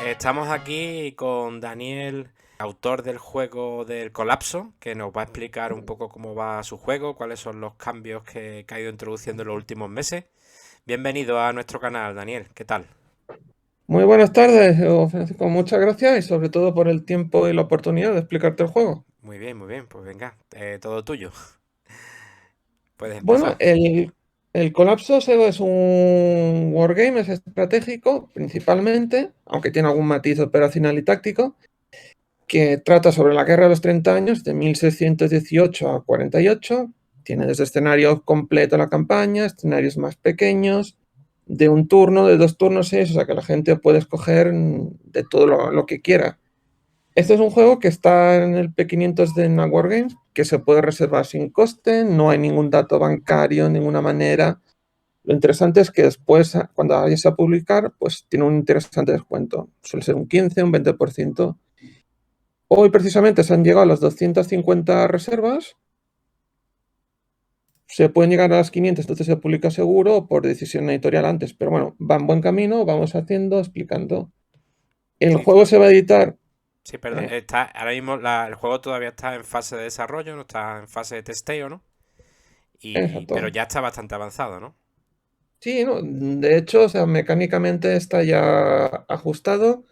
Estamos aquí con Daniel, autor del juego del Colapso, que nos va a explicar un poco cómo va su juego, cuáles son los cambios que ha ido introduciendo en los últimos meses. Bienvenido a nuestro canal, Daniel. ¿Qué tal? Muy buenas tardes, Francisco. Muchas gracias y sobre todo por el tiempo y la oportunidad de explicarte el juego. Muy bien, muy bien. Pues venga, todo tuyo. Puedes Bueno, empezar. el Colapso SEGO es un wargame, es estratégico principalmente, aunque tiene algún matiz operacional y táctico, que trata sobre la Guerra de los 30 años, de 1618 a 48. Tiene desde escenario completo la campaña, escenarios más pequeños, de un turno, de dos turnos, seis, o sea que la gente puede escoger de todo lo que quiera. Este es un juego que está en el P500 de Nawar Games, que se puede reservar sin coste, no hay ningún dato bancario, ninguna manera. Lo interesante es que después, cuando vayas a publicar, pues tiene un interesante descuento. Suele ser un 15, un 20%. Hoy precisamente se han llegado a las 250 reservas. Se pueden llegar a las 500, entonces se publica seguro por decisión editorial antes. Pero bueno, va en buen camino, vamos haciendo, explicando. El Sí, juego se va a editar. sí, perdón. eh, Ahora mismo el juego todavía está en fase de desarrollo, no está en fase de testeo, ¿no? Pero exacto. ya está bastante avanzado, ¿no? Sí, no, de hecho, o sea, mecánicamente está ya ajustado.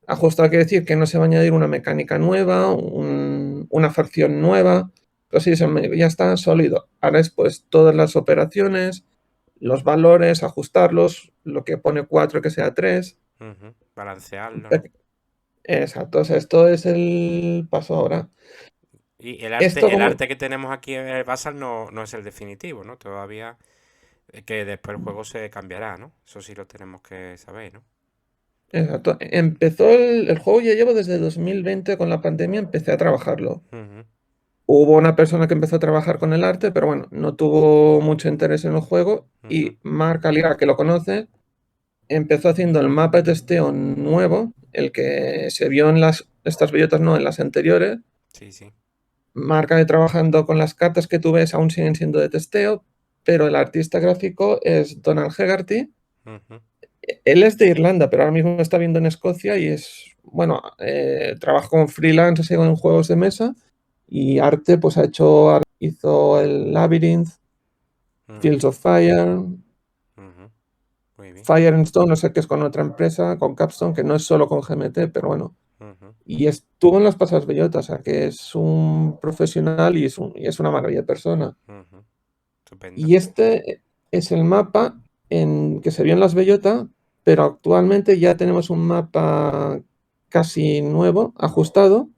Ajustado quiere decir que no se va a añadir una mecánica nueva, una facción nueva. Pero sí, ya está sólido. Ahora es pues todas las operaciones, los valores, ajustarlos, lo que pone 4 que sea 3. Ujú. Balancearlo, ¿no? Exacto, o sea, esto es el paso ahora. Y Esto el como... arte que tenemos aquí en el Basal no es el definitivo, ¿no? Todavía que después el juego se cambiará, ¿no? Eso sí lo tenemos que saber, ¿no? Exacto. Empezó el juego, ya llevo desde 2020 con la pandemia, empecé a trabajarlo. Ujú, Hubo una persona que empezó a trabajar con el arte, pero bueno, no tuvo mucho interés en el juego ujú. y Marc Aliga, que lo conoce, empezó haciendo el mapa de testeo nuevo, el que se vio en estas bellotas, no en las anteriores. Sí, sí. Marc trabajando con las cartas que tú ves aún siguen siendo de testeo, pero el artista gráfico es Donald Hegarty. Ujú. Él es de Irlanda, pero ahora mismo está viviendo en Escocia y es, bueno, trabaja como freelance, así, en juegos de mesa y arte, pues hizo el Labyrinth, Ujú, Fields of Fire, ujú. Muy bien. Fire and Stone, no sé qué es con otra empresa, con Capstone, que no es solo con GMT, pero bueno. Ujú, Y estuvo en las pasadas bellotas, o sea que es un profesional y es una maravilla de persona. ujú. Estupendo. Y este es el mapa que se vio en las bellotas, pero actualmente ya tenemos un mapa casi nuevo, ajustado.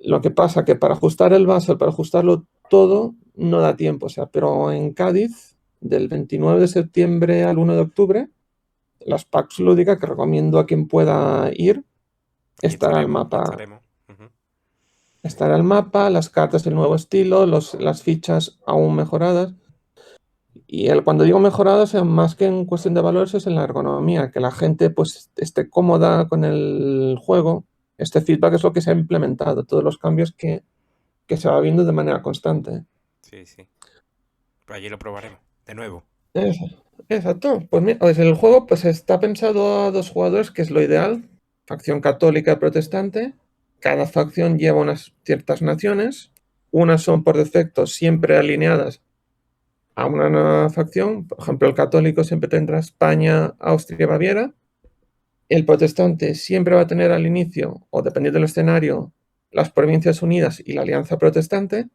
Lo que pasa que para ajustar el base, para ajustarlo todo, no da tiempo. O sea, pero en Cádiz, del 29 de septiembre al 1 de octubre, las PAX lúdicas que recomiendo a quien pueda ir, Allí estará el estaremos, allí mapa. estaremos. Ujú. Estará el mapa, las cartas del nuevo estilo, las fichas aún mejoradas. Y cuando digo mejoradas, más que en cuestión de valores, es en la ergonomía, que la gente pues esté cómoda con el juego. Este feedback es lo que se ha implementado, todos los cambios que se va viendo de manera constante. Sí, sí. Pues allí lo probaremos. De nuevo. Eso, exacto. Pues mira, pues el juego pues está pensado a dos jugadores, que es lo ideal. Facción católica y protestante. Cada facción lleva unas ciertas naciones. Unas son por defecto siempre alineadas a una nueva facción. Por ejemplo, el católico siempre tendrá España, Austria y Baviera. El protestante siempre va a tener al inicio, o dependiendo del escenario, las Provincias Unidas y la Alianza Protestante.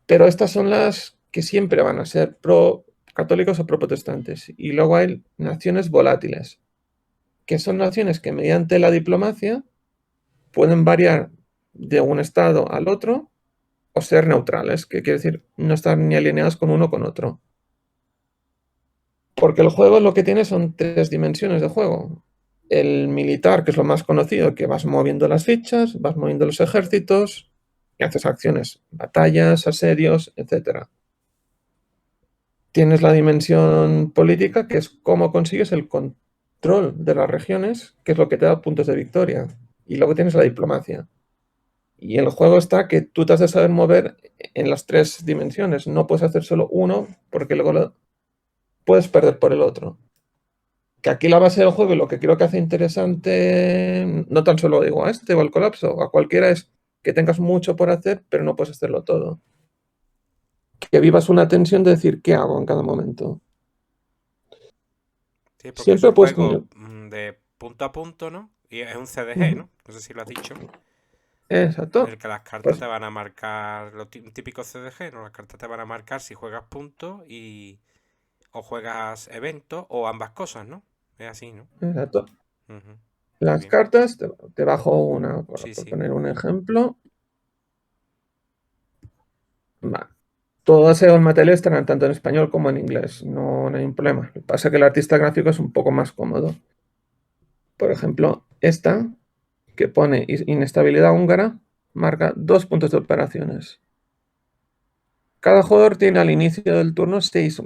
Pero estas son las que siempre van a ser pro católicos o pro protestantes. Y luego hay naciones volátiles, que son naciones que mediante la diplomacia pueden variar de un estado al otro o ser neutrales, que quiere decir no estar ni alineadas con uno o con otro. Porque el juego lo que tiene son tres dimensiones de juego. El militar, que es lo más conocido, que vas moviendo las fichas, vas moviendo los ejércitos y haces acciones, batallas, asedios, etcétera. Tienes la dimensión política, que es cómo consigues el control de las regiones, que es lo que te da puntos de victoria. Y luego tienes la diplomacia. Y el juego está que tú te has de saber mover en las tres dimensiones. No puedes hacer solo uno porque luego puedes perder por el otro. Que aquí la base del juego y lo que creo que hace interesante, no tan solo digo a este o al colapso, o a cualquiera, es que tengas mucho por hacer, pero no puedes hacerlo todo. Que vivas una tensión de decir, ¿qué hago en cada momento? Sí, porque es Siempre un puedes juego tener... de punto a punto, ¿no? Y es un CDG, Ujú. ¿no? No sé si lo has dicho. En el Exacto. que las cartas Pues te van a marcar, lo típico CDG, ¿no? Las cartas te van a marcar si juegas puntos y o juegas eventos o ambas cosas, ¿no? Es así, ¿no? exacto. Ujú. Muy Las bien. cartas, te bajo una, Sí, por sí. poner un ejemplo. Va. Todos los materiales estarán tanto en español como en inglés. No, no hay un problema. Lo que pasa es que el artista gráfico es un poco más cómodo. Por ejemplo, esta, que pone inestabilidad húngara, marca 2 puntos de operaciones. Cada jugador tiene al inicio del turno 6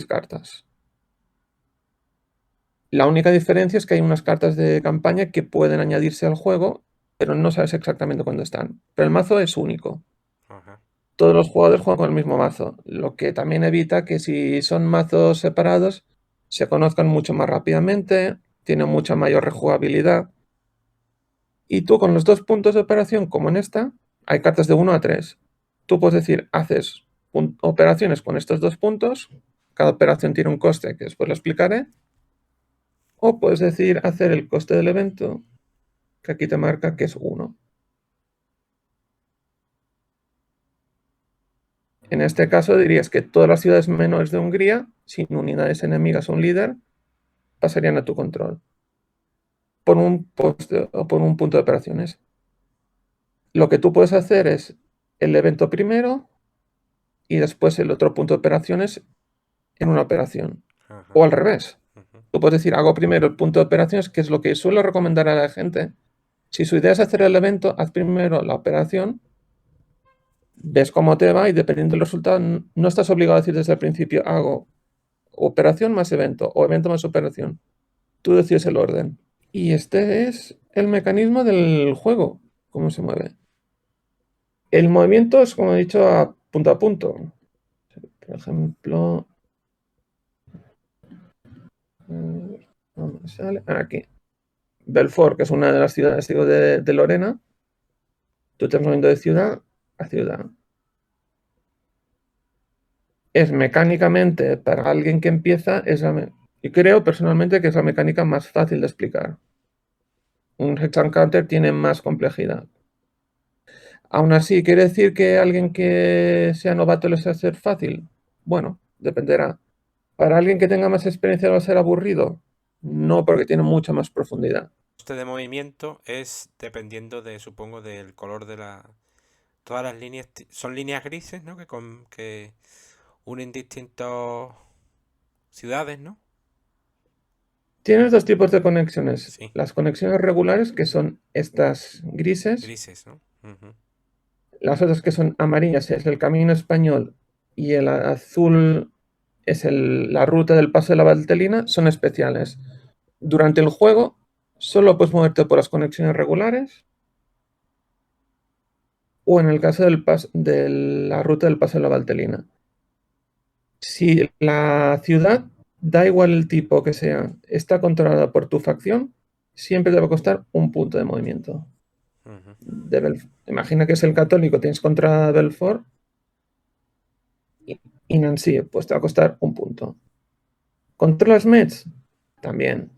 cartas. La única diferencia es que hay unas cartas de campaña que pueden añadirse al juego, pero no sabes exactamente cuándo están. Pero el mazo es único. Ajá. Todos los jugadores juegan con el mismo mazo, lo que también evita que si son mazos separados se conozcan mucho más rápidamente, tienen mucha mayor rejugabilidad. Y tú con los 2 puntos de operación, como en esta, hay cartas de 1 a 3. Tú puedes decir, haces operaciones con estos 2 puntos, cada operación tiene un coste que después lo explicaré, o puedes decir hacer el coste del evento, que aquí te marca que es 1. En este caso dirías que todas las ciudades menores de Hungría, sin unidades enemigas o un líder, pasarían a tu control por un poste o por un punto de operaciones. Lo que tú puedes hacer es el evento primero y después el otro punto de operaciones en una operación. Ajá. O al revés. Ujú. Tú puedes decir, hago primero el punto de operaciones, que es lo que suelo recomendar a la gente. Si su idea es hacer el evento, haz primero la operación, ves cómo te va y dependiendo del resultado, no estás obligado a decir desde el principio, hago operación más evento o evento más operación. Tú decides el orden. Y este es el mecanismo del juego, cómo se mueve. El movimiento es, como he dicho, a punto a punto. Por ejemplo, ¿dónde sale? Aquí. Belfort, que es una de las ciudades digo, de Lorena. Tú te vas moviendo de ciudad a ciudad. Es mecánicamente, para alguien que empieza, y creo personalmente que es la mecánica más fácil de explicar. Un Hex and Counter tiene más complejidad. Aún así, ¿quiere decir que alguien que sea novato les va a ser fácil? Bueno, dependerá. Para alguien que tenga más experiencia va a ser aburrido. No, porque tiene mucha más profundidad. Este de movimiento es dependiendo de, supongo, del color de la... Todas las líneas son líneas grises, ¿no? Que unen distintas ciudades, ¿no? Tienes 2 tipos de conexiones. Sí, Las conexiones regulares, que son estas grises. grises, ¿no? Ujú. Las otras que son amarillas es el camino español y el azul es la ruta del paso de la Valtelina, son especiales. Durante el juego solo puedes moverte por las conexiones regulares o en el caso de la ruta del paso de la Valtelina. Si la ciudad, da igual el tipo que sea, está controlada por tu facción, siempre te va a costar un punto de movimiento. Ujú. Imagina que es el católico, tienes contra Belfort y Nancy, pues te va a costar un punto. Contra las Mets, también.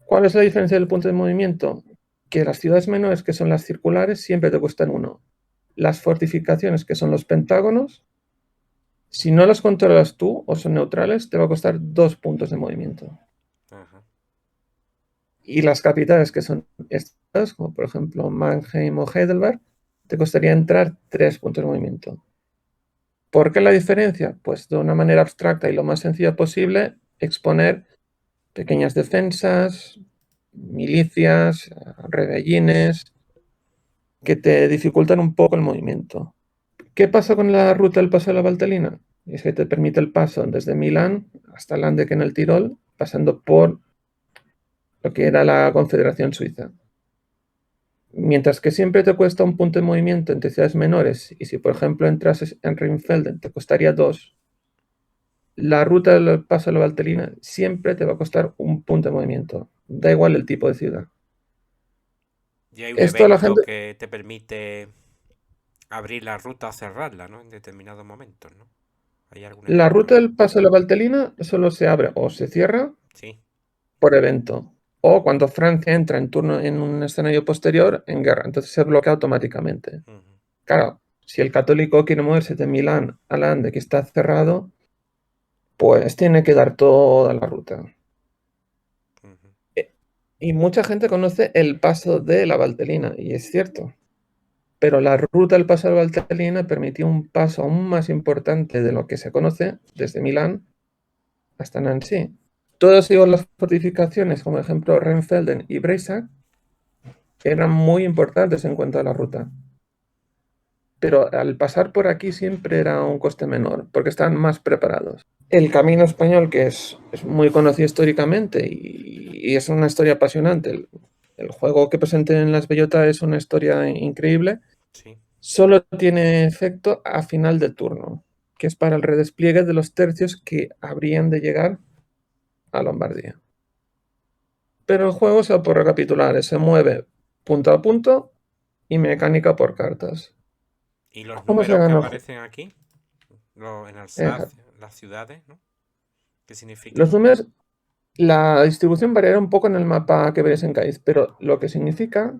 ¿Cuál es la diferencia del punto de movimiento? Que las ciudades menores, que son las circulares, siempre te cuestan 1. Las fortificaciones, que son los pentágonos, si no las controlas tú o son neutrales, te va a costar 2 puntos de movimiento. Ajá. Y las capitales, que son estas, como por ejemplo Mannheim o Heidelberg, te costaría entrar 3 puntos de movimiento. ¿Por qué la diferencia? Pues de una manera abstracta y lo más sencilla posible, exponer pequeñas defensas, milicias, rebellines, que te dificultan un poco el movimiento. ¿Qué pasa con la ruta del paso de la Valtelina? Es que te permite el paso desde Milán hasta Landeck en el Tirol, pasando por lo que era la Confederación Suiza. Mientras que siempre te cuesta un punto de movimiento entre ciudades menores, y si por ejemplo entras en Rheinfelden te costaría 2, La ruta del paso de la Valtelina siempre te va a costar un punto de movimiento. Da igual el tipo de ciudad. Y hay un Esto la evento gente. que te permite abrir la ruta o cerrarla, ¿no? En determinados momentos, ¿no? ¿Hay algún La evento? ruta del paso de la Valtelina solo se abre o se cierra Sí. por evento. O cuando Francia entra en turno en un escenario posterior en guerra. Entonces se bloquea automáticamente. Ujú, Claro, si el católico quiere moverse de Milán a Lande, que está cerrado, pues tiene que dar toda la ruta. ujú. E- Y mucha gente conoce el paso de la Valtelina, y es cierto. Pero la ruta del paso de la Valtelina permitió un paso aún más importante de lo que se conoce desde Milán hasta Nancy. Todas las fortificaciones, como ejemplo Rheinfelden y Breisach, eran muy importantes en cuanto a la ruta. Pero al pasar por aquí siempre era un coste menor, porque estaban más preparados. El Camino Español, que es muy conocido históricamente y es una historia apasionante. El juego que presenten en Las Bellotas es una historia increíble. Sí. Solo tiene efecto a final de turno, que es para el redespliegue de los tercios que habrían de llegar a Lombardía. Pero el juego, se por recapitular, se mueve punto a punto y mecánica por cartas. ¿Y los ¿Cómo se números que gana el juego? aparecen aquí? En Exacto. Alsacia, las ciudades, ¿no? ¿Qué significan? Los números, la distribución variará un poco en el mapa que veréis en Cádiz, pero lo que significa,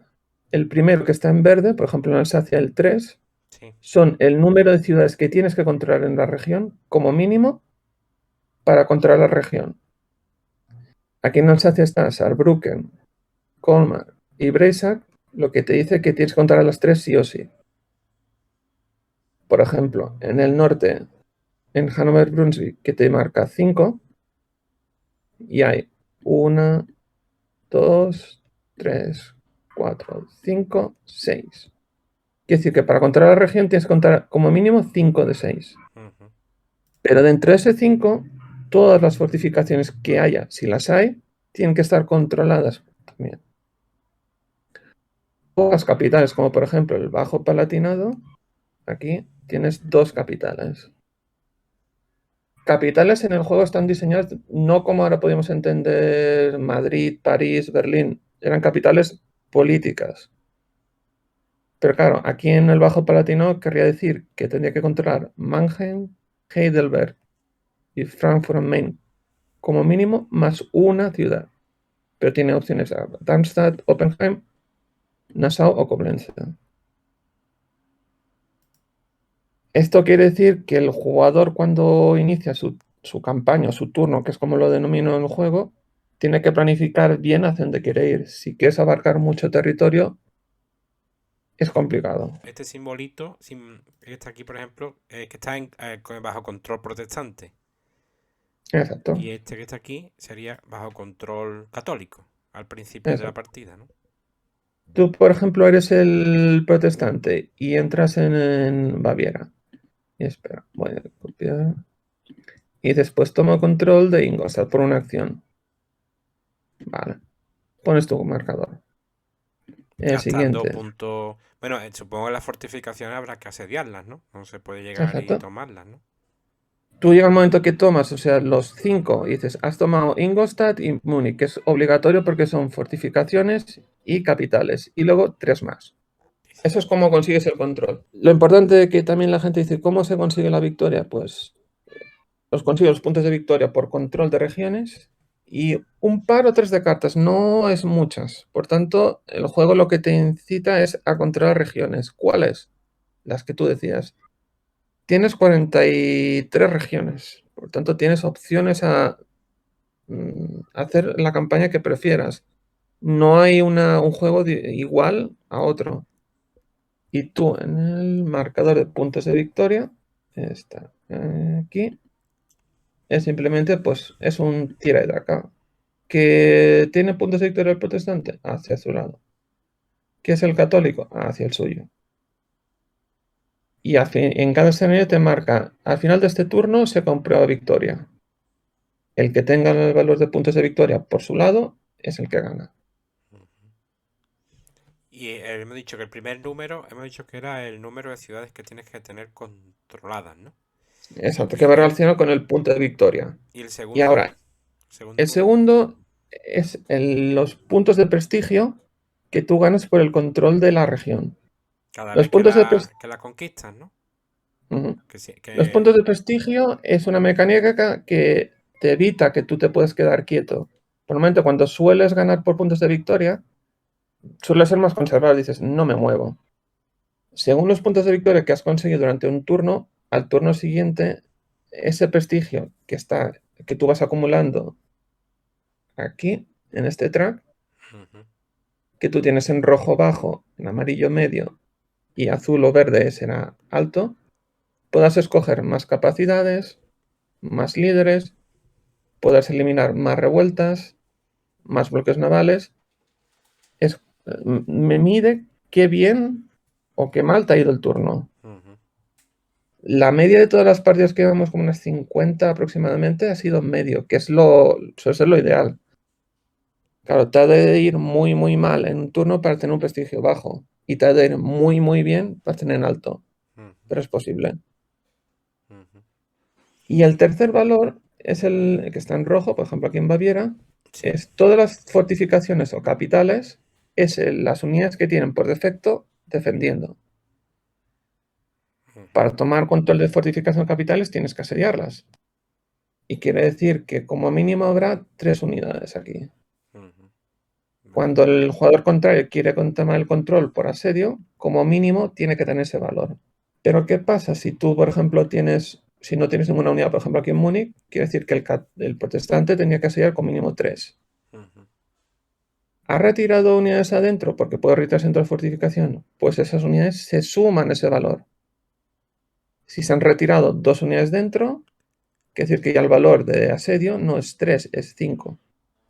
el primero que está en verde, por ejemplo en Alsacia el 3, Sí. son el número de ciudades que tienes que controlar en la región como mínimo para controlar la región. Aquí en Alsacia está Saarbrücken, Colmar y Breisach, lo que te dice que tienes que controlar las tres sí o sí. Por ejemplo, en el norte, en Hannover-Brunswick, que te marca 5, y hay 1, 2, 3, 4, 5, 6. Quiere decir que para controlar la región tienes que contar como mínimo 5 de 6. Ujú. Pero dentro de ese 5, todas las fortificaciones que haya, si las hay, tienen que estar controladas también. O las capitales, como por ejemplo el Bajo Palatinado, aquí tienes 2 capitales. Capitales en el juego están diseñadas no como ahora podemos entender Madrid, París, Berlín. Eran capitales políticas. Pero claro, aquí en el Bajo Palatino querría decir que tendría que controlar Mannheim, Heidelberg y Frankfurt am Main como mínimo más una ciudad. Pero tiene opciones a Darmstadt, Oppenheim, Nassau o Koblenz. Esto quiere decir que el jugador cuando inicia su campaña o su turno, que es como lo denomino en el juego, tiene que planificar bien hacia dónde quiere ir. Si quieres abarcar mucho territorio, es complicado. Este simbolito, que está aquí, por ejemplo, que está bajo control protestante. Exacto. Y este que está aquí sería bajo control católico al principio de la Exacto. partida, ¿no? Tú, por ejemplo, eres el protestante y entras en Baviera. Y espera, voy a copiar. Y después toma control de Ingolstadt por una acción. Vale. Pones tu marcador. El Ya estando siguiente. punto. Bueno, supongo que las fortificaciones habrá que asediarlas, ¿no? No se puede llegar y Exacto. tomarlas, ¿no? Tú llega un momento que tomas, o sea, los 5, y dices, has tomado Ingolstadt y Múnich, que es obligatorio porque son fortificaciones y capitales, y luego 3 más. Sí, sí. Eso es como consigues el control. Lo importante es que también la gente dice, ¿cómo se consigue la victoria? Pues los consigue los puntos de victoria por control de regiones y un par o tres de cartas, no es muchas. Por tanto, el juego lo que te incita es a controlar regiones. ¿Cuáles? Las que tú decías. Tienes 43 regiones, por tanto tienes opciones a hacer la campaña que prefieras. No hay un juego igual a otro. Y tú en el marcador de puntos de victoria, está aquí, es simplemente pues es un tira y daca. ¿Que tiene puntos de victoria el protestante? Hacia su lado. ¿Que es el católico? Hacia el suyo. Y en cada escenario te marca, al final de este turno se comprueba victoria. El que tenga el valor de puntos de victoria por su lado es el que gana. Ujú. Y hemos dicho que el primer número, hemos dicho que era el número de ciudades que tienes que tener controladas, ¿no? Exacto, que va relacionado con el punto de victoria. ¿Y el Y segundo? ahora, ¿Segundo el punto? segundo es los puntos de prestigio que tú ganas por el control de la región. Cada Los vez puntos de, pres- que la conquistas, ¿no? Ujú. Que, Los puntos de prestigio es una mecánica que te evita que tú te puedas quedar quieto. Por el momento, cuando sueles ganar por puntos de victoria, suele ser más conservador, dices, no me muevo. Según los puntos de victoria que has conseguido durante un turno, al turno siguiente, ese prestigio que tú vas acumulando aquí, en este track, Ujú, que tú tienes en rojo bajo, en amarillo medio y azul o verde será alto, puedas escoger más capacidades, más líderes, puedas eliminar más revueltas, más bloques navales. Me mide qué bien o qué mal te ha ido el turno. ujú, La media de todas las partidas que llevamos, como unas 50 aproximadamente, ha sido medio, que suele ser lo ideal. Claro, te ha de ir muy, muy mal en un turno para tener un prestigio bajo. Y te ha de ir muy, muy bien para tener en alto. ujú, Pero es posible. ujú. Y el tercer valor es el que está en rojo, por ejemplo, aquí en Baviera. Sí. Es todas las fortificaciones o capitales, las unidades que tienen por defecto defendiendo. Ujú, Para tomar control de fortificación capitales tienes que asediarlas. Y quiere decir que como mínimo habrá 3 unidades aquí. ujú. Vale. Cuando el jugador contrario quiere tomar el control por asedio, como mínimo tiene que tener ese valor. Pero ¿qué pasa si tú, por ejemplo, si no tienes ninguna unidad, por ejemplo, aquí en Múnich, quiere decir que el protestante tenía que asediar con mínimo 3. Ujú, ¿Ha retirado unidades adentro porque puede retirarse dentro de fortificación? Pues esas unidades se suman ese valor. Si se han retirado 2 unidades dentro, quiere decir que ya el valor de asedio no es 3, es 5.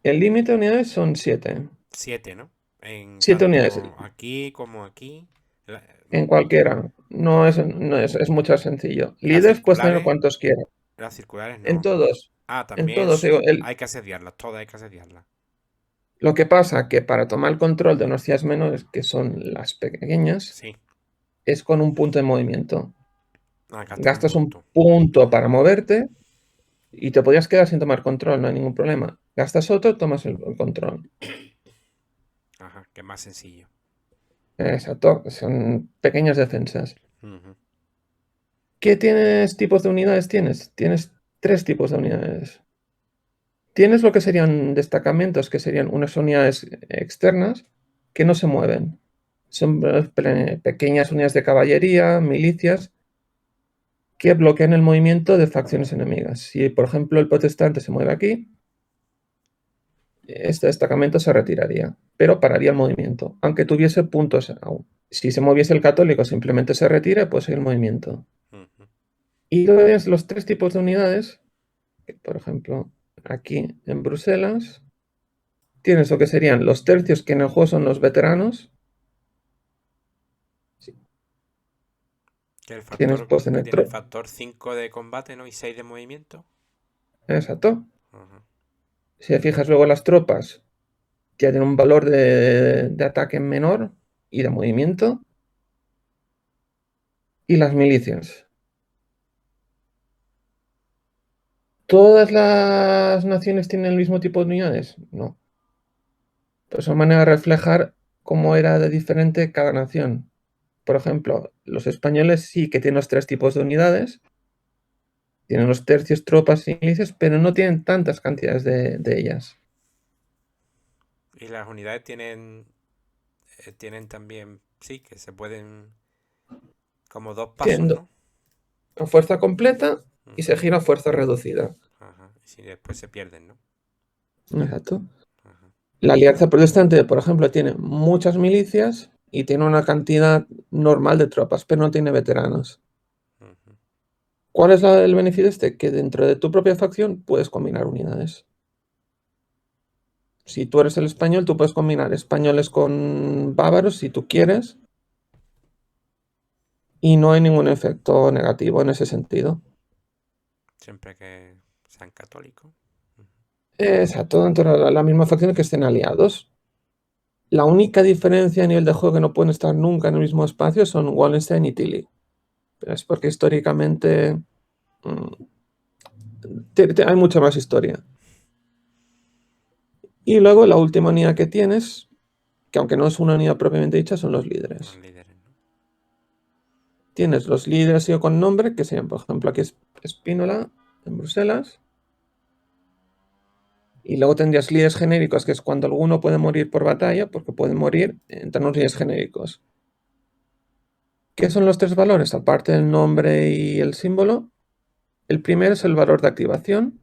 El límite de unidades son 7. 7, ¿no? En 7 unidades tanto aquí como aquí. La- en cualquiera. No es, Ajá. no es, es mucho más sencillo. Las Líderes puedes tener circulares. cuantos quieras. Las circulares En no. todos. Ah, En también todos. Digo, hay que asediarlas. Todas hay que asediarlas. lo que pasa que para tomar el control de unas ciudades menores, que son las pequeñas, Sí. es con un punto de movimiento. Ah, gastas un Gastas un punto. punto para moverte y te podías quedar sin tomar control, no hay ningún problema. Gastas otro, tomas el control. Ajá, que es más sencillo. Exacto, son pequeñas defensas. Ujú, ¿Qué tipos de unidades tienes? Tienes 3 tipos de unidades. Tienes lo que serían destacamentos, que serían unas unidades externas que no se mueven. Son pequeñas unidades de caballería, milicias, que bloquean el movimiento de facciones enemigas. Si, por ejemplo, el protestante se mueve aquí, este destacamento se retiraría, pero pararía el movimiento, aunque tuviese puntos aún. Si se moviese el católico, simplemente se retira y puede seguir el movimiento. ujú. Y luego tienes los 3 tipos de unidades, que, por ejemplo, aquí en Bruselas, tienes lo que serían los tercios, que en el juego son los veteranos. Sí, Que el tienes, factor puedes que tener tiene factor 5 de combate, ¿no? Y 6 de movimiento. exacto. Ajá. Si te fijas luego las tropas, ya tienen un valor de ataque menor y de movimiento. Y las milicias. ¿Todas las naciones tienen el mismo tipo de unidades? No. Pero es una manera de reflejar cómo era de diferente cada nación. Por ejemplo, los españoles sí que tienen los 3 tipos de unidades. Tienen los tercios, tropas y milicias, pero no tienen tantas cantidades de ellas. Y las unidades tienen también, sí, que se pueden como dos pasos, Tienen ¿no? a fuerza completa y Ujú, se gira a fuerza reducida. ajá. Y si después se pierden, ¿no? Exacto. Ajá. La Alianza Protestante, por ejemplo, tiene muchas milicias y tiene una cantidad normal de tropas, pero no tiene veteranos. Ujú, ¿Cuál es el beneficio este? Que dentro de tu propia facción puedes combinar unidades. Si tú eres el español, tú puedes combinar españoles con bávaros si tú quieres y no hay ningún efecto negativo en ese sentido. siempre que sean católicos. Ujú, Exacto, dentro de la misma facción que estén aliados. La única diferencia a nivel de juego que no pueden estar nunca en el mismo espacio son Wallenstein y Tilly. Pero es porque históricamente hay mucha más historia. Y luego la última unidad que tienes, que aunque no es una unidad propiamente dicha, son los líderes. Los líderes, ¿no? Tienes los líderes con nombre, que serían, por ejemplo, aquí es Spínola, en Bruselas. Y luego tendrías líderes genéricos, que es cuando alguno puede morir por batalla, porque pueden morir entre unos líderes genéricos. ¿Qué son los tres valores? Aparte del nombre y el símbolo, el primero es el valor de activación.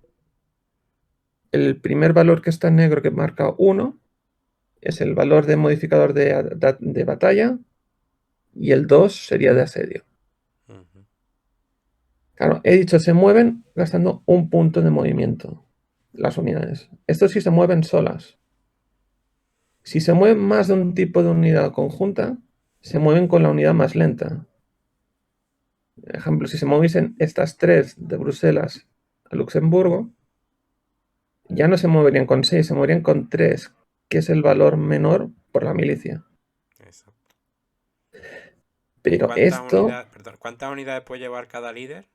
El primer valor que está en negro, que marca 1, es el valor de modificador de batalla. Y el 2 sería de asedio. Ujú. Claro, he dicho, se mueven gastando un punto de movimiento las unidades. Esto sí se mueven solas. Si se mueven más de un tipo de unidad conjunta, se mueven con la unidad más lenta. Por ejemplo, si se moviesen estas 3 de Bruselas a Luxemburgo, ya no se moverían con 6, se moverían con 3, que es el valor menor por la milicia. Exacto. ¿Y Pero esto cuántas unidades puede llevar cada líder?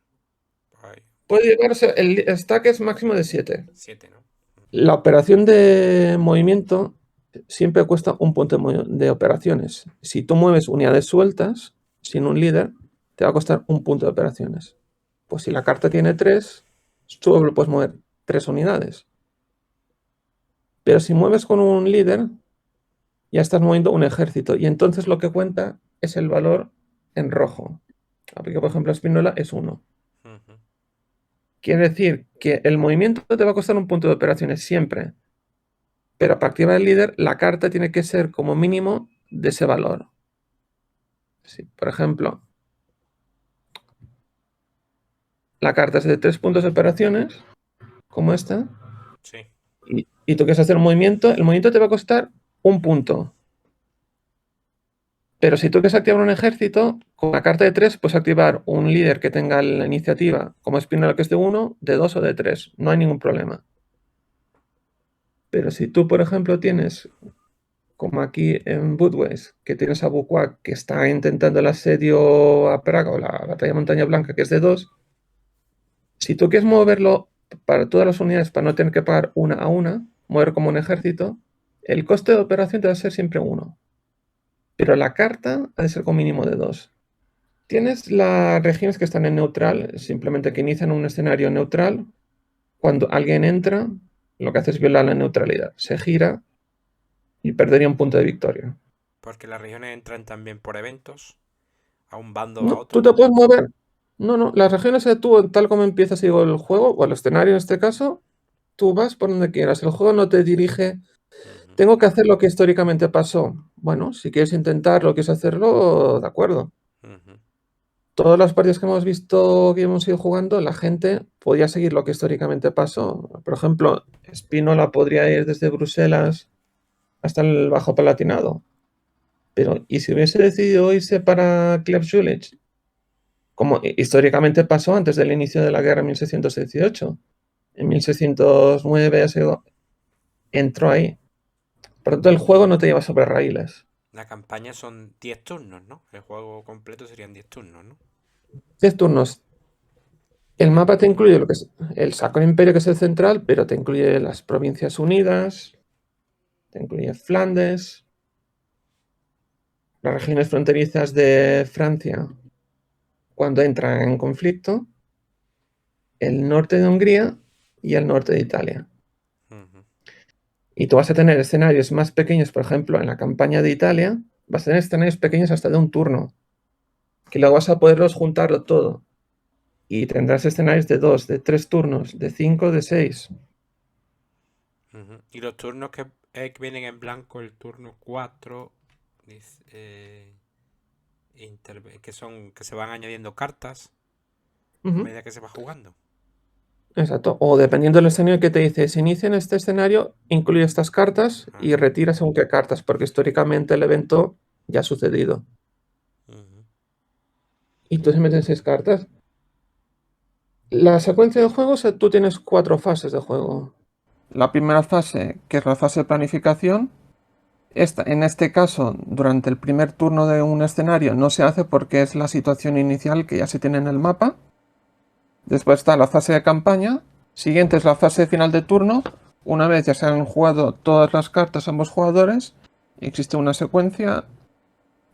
Pues puede llevarse, el stack es máximo de 7. 7, ¿no? La operación de movimiento siempre cuesta un punto de operaciones. Si tú mueves unidades sueltas, sin un líder, te va a costar un punto de operaciones. Pues si la carta tiene 3, solo puedes mover 3 unidades. Pero si mueves con un líder, ya estás moviendo un ejército. Y entonces lo que cuenta es el valor en rojo. Porque, por ejemplo, Spinola es 1. Ujú. Quiere decir que el movimiento te va a costar un punto de operaciones siempre. Pero para activar el líder, la carta tiene que ser como mínimo de ese valor. Si, por ejemplo, la carta es de 3 puntos de operaciones, como esta, Sí. y tú quieres hacer un movimiento, el movimiento te va a costar un punto. Pero si tú quieres activar un ejército, con la carta de 3 puedes activar un líder que tenga la iniciativa, como Spinner, que es de 1, de 2 o de 3. No hay ningún problema. Pero si tú, por ejemplo, tienes, como aquí en Budweis, que tienes a Bukwak, que está intentando el asedio a Praga o la batalla de Montaña Blanca, que es de 2, si tú quieres moverlo para todas las unidades, para no tener que pagar una a una, mover como un ejército, el coste de operación te va a ser siempre 1. Pero la carta ha de ser con mínimo de 2. Tienes las regiones que están en neutral, simplemente que inician un escenario neutral. Cuando alguien entra, lo que hace es violar la neutralidad. Se gira y perdería un punto de victoria. Porque las regiones entran también por eventos, a un bando o a No, tú otro. te puedes mover. No, las regiones tú, tal como empiezas digo, el juego, o el escenario en este caso, tú vas por donde quieras. El juego no te dirige. Ujú. Tengo que hacer lo que históricamente pasó. Bueno, si quieres intentarlo, quieres hacerlo, de acuerdo. Ujú. Todas las partidas que hemos visto, que hemos ido jugando, la gente podía seguir lo que históricamente pasó. Por ejemplo, Spínola podría ir desde Bruselas hasta el Bajo Palatinado. Pero, ¿y si hubiese decidido irse para Kleb Julich? Como históricamente pasó antes del inicio de la guerra en 1618. En 1609 entró ahí. Por lo tanto, el juego no te lleva sobre raíles. La campaña son 10 turnos, ¿no? El juego completo serían 10 turnos, ¿no? 10 turnos. El mapa te incluye lo que es el Sacro Imperio, que es el central, pero te incluye las Provincias Unidas, te incluye Flandes, las regiones fronterizas de Francia cuando entran en conflicto, el norte de Hungría y el norte de Italia. Ujú. Y tú vas a tener escenarios más pequeños, por ejemplo, en la campaña de Italia, vas a tener escenarios pequeños hasta de un turno, que luego vas a poderlos juntarlo todo. Y tendrás escenarios de 2, de 3 turnos, de 5, de 6. Ujú. Y los turnos que vienen en blanco, el turno 4 dice, que se van añadiendo cartas a medida que se va jugando. Exacto. O dependiendo del escenario que te dice, si inicia en este escenario, incluye estas cartas y Ajá. retira según qué cartas, porque históricamente el evento ya ha sucedido. Ujú. Y tú se meten 6 cartas. La secuencia de juegos, tú tienes 4 fases de juego. La primera fase, que es la fase de planificación, en este caso, durante el primer turno de un escenario no se hace porque es la situación inicial que ya se tiene en el mapa. Después está la fase de campaña. Siguiente es la fase final de turno. Una vez ya se han jugado todas las cartas ambos jugadores, existe una secuencia.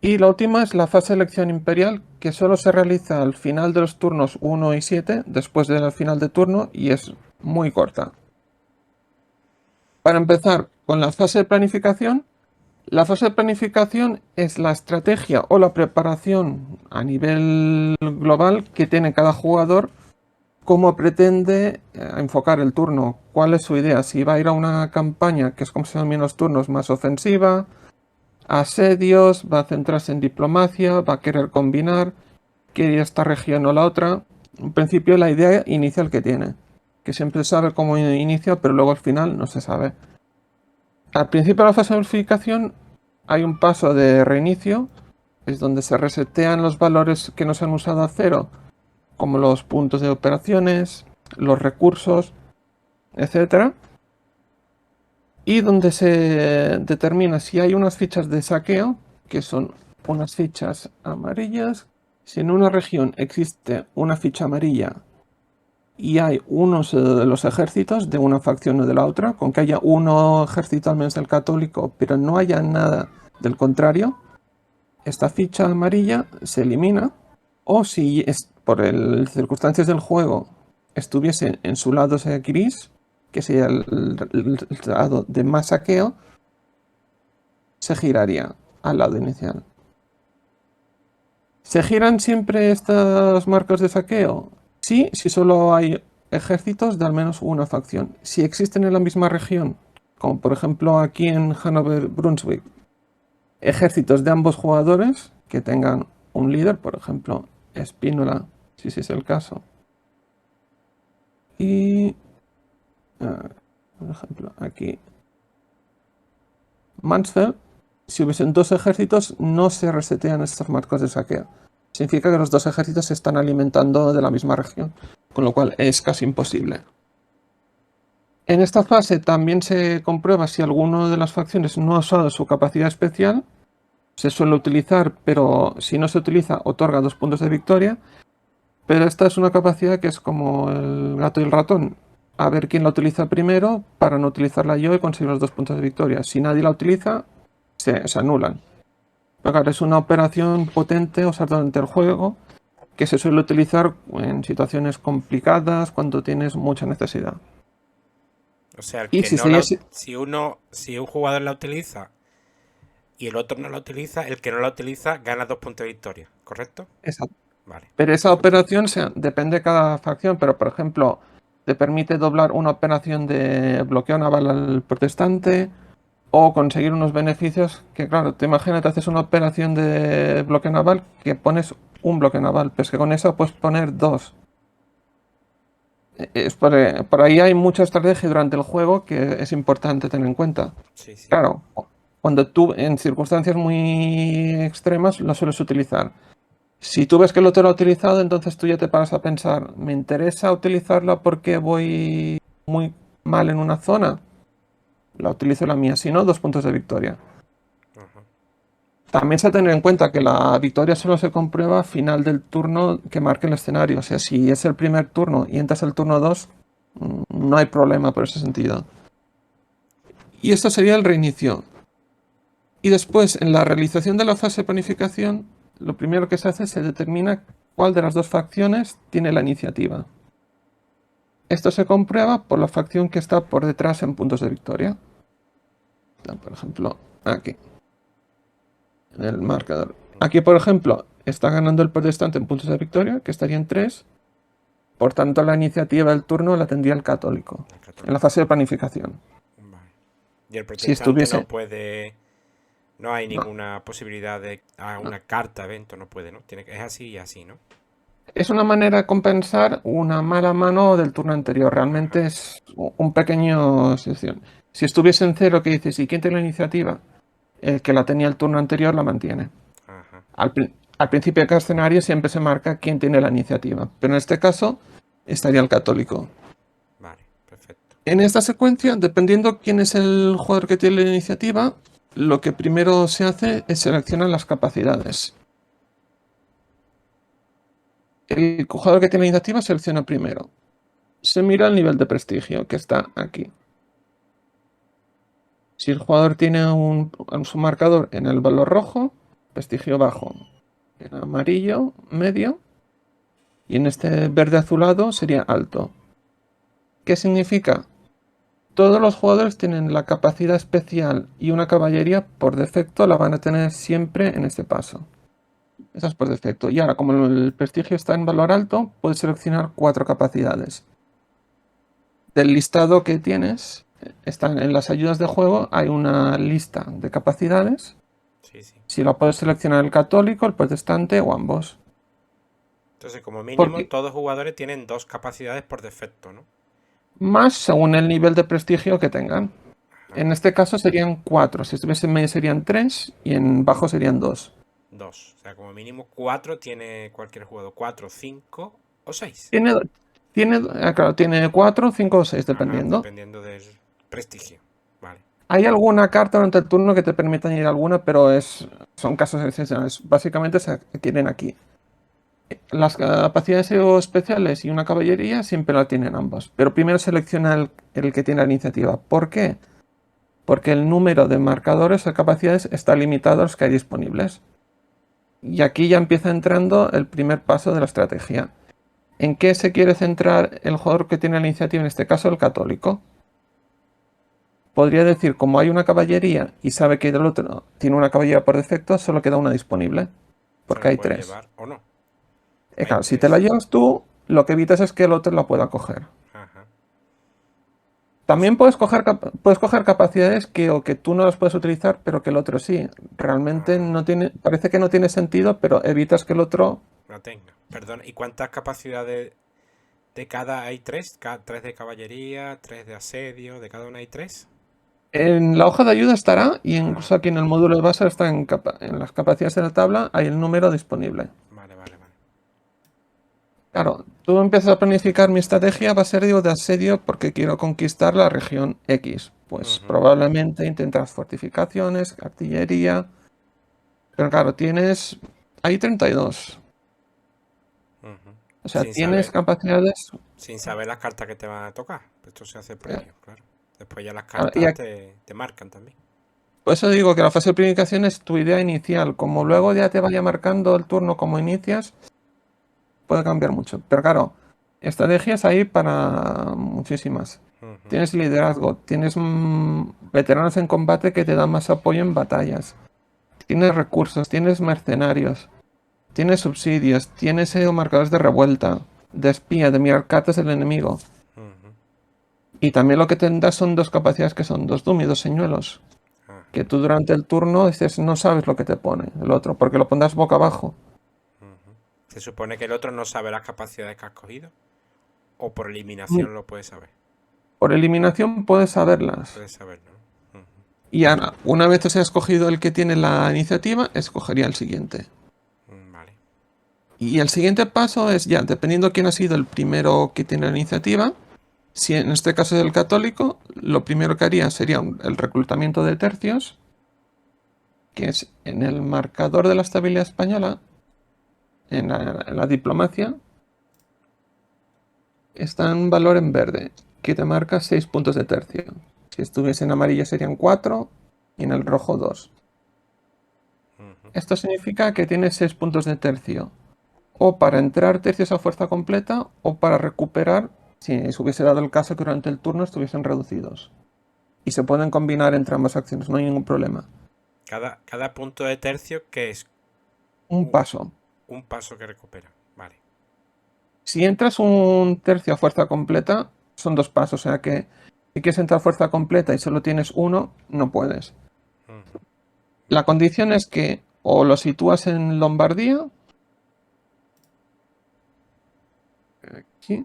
Y la última es la fase de elección imperial, que solo se realiza al final de los turnos 1 y 7, después del final de turno, y es muy corta. Para empezar con la fase de planificación, la fase de planificación es la estrategia o la preparación a nivel global que tiene cada jugador, cómo pretende enfocar el turno, cuál es su idea, si va a ir a una campaña, que es como se llaman los turnos, más ofensiva, asedios, va a centrarse en diplomacia, va a querer combinar, quiere ir a esta región o la otra. En principio la idea inicial que tiene, que siempre sabe cómo inicia, pero luego al final no se sabe. Al principio de la fase de verificación hay un paso de reinicio, es donde se resetean los valores que no se han usado a cero, como los puntos de operaciones, los recursos, etc. Y donde se determina si hay unas fichas de saqueo, que son unas fichas amarillas. Si en una región existe una ficha amarilla y hay unos de los ejércitos de una facción o de la otra, con que haya uno ejército al menos del católico, pero no haya nada del contrario, esta ficha amarilla se elimina. O si por circunstancias del juego estuviese en su lado gris, que sería el lado de más saqueo, se giraría al lado inicial. ¿Se giran siempre estos marcos de saqueo? Sí, si solo hay ejércitos de al menos una facción. Si existen en la misma región, como por ejemplo aquí en Hannover-Brunswick, ejércitos de ambos jugadores que tengan un líder, por ejemplo, Spínola, si ese es el caso. Y, por ejemplo, aquí, Mansfeld, si hubiesen dos ejércitos, no se resetean estos marcos de saqueo. Significa que los dos ejércitos se están alimentando de la misma región, con lo cual es casi imposible. En esta fase también se comprueba si alguno de las facciones no ha usado su capacidad especial. Se suele utilizar, pero si no se utiliza, otorga 2 puntos de victoria. Pero esta es una capacidad que es como el gato y el ratón. A ver quién la utiliza primero para no utilizarla yo y conseguir los 2 puntos de victoria. Si nadie la utiliza, se anulan. Pero claro, es una operación potente usar durante el juego que se suele utilizar en situaciones complicadas cuando tienes mucha necesidad. O sea, Y si sería si un jugador la utiliza y el otro no la utiliza, el que no la utiliza gana 2 puntos de victoria, ¿correcto? Exacto. Vale. Pero esa operación depende de cada facción, pero por ejemplo, te permite doblar una operación de bloqueo naval al protestante o conseguir unos beneficios que, claro, te imaginas, te haces una operación de bloqueo naval que pones un bloqueo naval, pero es que con eso puedes poner 2. Por ahí hay mucha estrategia durante el juego que es importante tener en cuenta. Sí, sí. Claro, cuando tú en circunstancias muy extremas lo sueles utilizar. Si tú ves que el otro lo ha utilizado, entonces tú ya te paras a pensar, ¿me interesa utilizarla porque voy muy mal en una zona? La utilizo la mía, si no, 2 puntos de victoria. Ajá. También se ha de tener en cuenta que la victoria solo se comprueba a final del turno que marque el escenario. O sea, si es el primer turno y entras al turno 2, no hay problema por ese sentido. Y esto sería el reinicio. Y después, en la realización de la fase de planificación, lo primero que se hace se determina cuál de las dos facciones tiene la iniciativa. Esto se comprueba por la facción que está por detrás en puntos de victoria. Por ejemplo, aquí, en el marcador. Aquí, por ejemplo, está ganando el protestante en puntos de victoria, que estaría en 3. Por tanto, la iniciativa del turno la tendría el católico, en la fase de planificación. Vale. Y el Si protestante estuviese... no puede. No hay No. ninguna posibilidad de. Una carta evento, no puede, ¿no? Es así y así, ¿no? Es una manera de compensar una mala mano del turno anterior. Realmente es un pequeño excepción. Si estuviese en 0, que dices, ¿y quién tiene la iniciativa? El que la tenía el turno anterior la mantiene. Ajá. Al principio de cada escenario siempre se marca quién tiene la iniciativa. Pero en este caso estaría el católico. Vale, perfecto. En esta secuencia, dependiendo quién es el jugador que tiene la iniciativa, lo que primero se hace es seleccionar las capacidades. El jugador que tiene la iniciativa selecciona primero. Se mira el nivel de prestigio, que está aquí. Si el jugador tiene su marcador en el valor rojo, prestigio bajo. En amarillo, medio. Y en este verde azulado sería alto. ¿Qué significa? Todos los jugadores tienen la capacidad especial y una caballería por defecto la van a tener siempre en este paso. Esa es por defecto. Y ahora, como el prestigio está en valor alto, puedes seleccionar 4 capacidades. Del listado que tienes, están en las ayudas de juego, hay una lista de capacidades. Sí, sí. Si la puedes seleccionar el católico, el protestante o ambos. Entonces, como mínimo, Porque todos los jugadores tienen 2 capacidades por defecto, ¿no? más según el nivel de prestigio que tengan. En Ajá. este caso serían 4. Si estuviese en medio serían 3 y en bajo serían 2. 2. O sea, como mínimo 4 tiene cualquier jugador. 4, 5 o 6. Tiene, claro, tiene 4, 5 o 6, Ajá, dependiendo. dependiendo del prestigio. Vale. Hay alguna carta durante el turno que te permite añadir alguna, pero son casos excepcionales. Básicamente se adquieren aquí. Las capacidades especiales y una caballería siempre la tienen ambos. Pero primero selecciona el que tiene la iniciativa. ¿Por qué? Porque el número de marcadores o capacidades está limitado a los que hay disponibles. Y aquí ya empieza entrando el primer paso de la estrategia. ¿En qué se quiere centrar el jugador que tiene la iniciativa? En este caso, el católico. Podría decir, como hay una caballería y sabe que el otro tiene una caballería por defecto, solo queda una disponible. Se Porque la hay puede 3. llevar o no. Hay Claro, si te la 3. llevas tú, lo que evitas es que el otro la pueda coger. Ajá. También puedes coger capacidades que tú no las puedes utilizar, pero que el otro sí. Realmente Ah, parece que no tiene sentido, pero evitas que el otro. la tenga. Perdón, ¿y cuántas capacidades de cada hay 3? 3 de caballería, 3 de asedio, de cada una hay 3. En la hoja de ayuda estará, y Ah, incluso aquí en el módulo de base está en las capacidades de la tabla, hay el número disponible. vale, vale, vale. Claro, tú empiezas a planificar mi estrategia, va a ser digo, de asedio porque quiero conquistar la región X. Pues Ujú, probablemente intentas fortificaciones, artillería. Pero claro, hay 32. ujú. O sea, Sin tienes saber, capacidades. sin saber las cartas que te van a tocar. Esto se hace eh, previo, claro. Después ya las claro, y cartas te marcan también. por eso digo que la fase de planificación es tu idea inicial. Como luego ya te vaya marcando el turno como inicias, puede cambiar mucho. Pero claro, estrategias hay para muchísimas. Ujú, Tienes liderazgo, tienes veteranos en combate que te dan más apoyo en batallas. Tienes recursos, tienes mercenarios, tienes subsidios, tienes marcadores de revuelta, de espía, de mirar cartas del enemigo. ujú. Y también lo que tendrás son 2 capacidades que son 2 Doom y 2 señuelos. Ah, Que tú durante el turno dices, no sabes lo que te pone el otro, porque lo pondrás boca abajo. ujú. Se supone que el otro no sabe las capacidades que has cogido. O por Mm, eliminación lo puedes saber. Por eliminación puedes saberlas. Puedes saberlo, ¿no? Ujú. Y ahora, una vez se ha escogido el que tiene la iniciativa, escogería el siguiente. Vale. Y el siguiente paso es ya, dependiendo quién ha sido el primero que tiene la iniciativa, si en este caso es el católico, lo primero que haría sería el reclutamiento de tercios, que es en el marcador de la estabilidad española, en la diplomacia, está en valor en verde, que te marca 6 puntos de tercio. Si estuviese en amarillo serían 4 y en el rojo 2. Ujú. Esto significa que tienes 6 puntos de tercio. O para entrar tercios a fuerza completa o para recuperar si se hubiese dado el caso que durante el turno estuviesen reducidos. Y se pueden combinar entre ambas acciones, no hay ningún problema. Cada punto de tercio que es Un un, paso. un paso que recupera. Vale. Si entras un tercio a fuerza completa, son 2 pasos. O sea que si quieres entrar a fuerza completa y solo tienes uno, no puedes. Ujú. La condición es que o lo sitúas en Lombardía, aquí,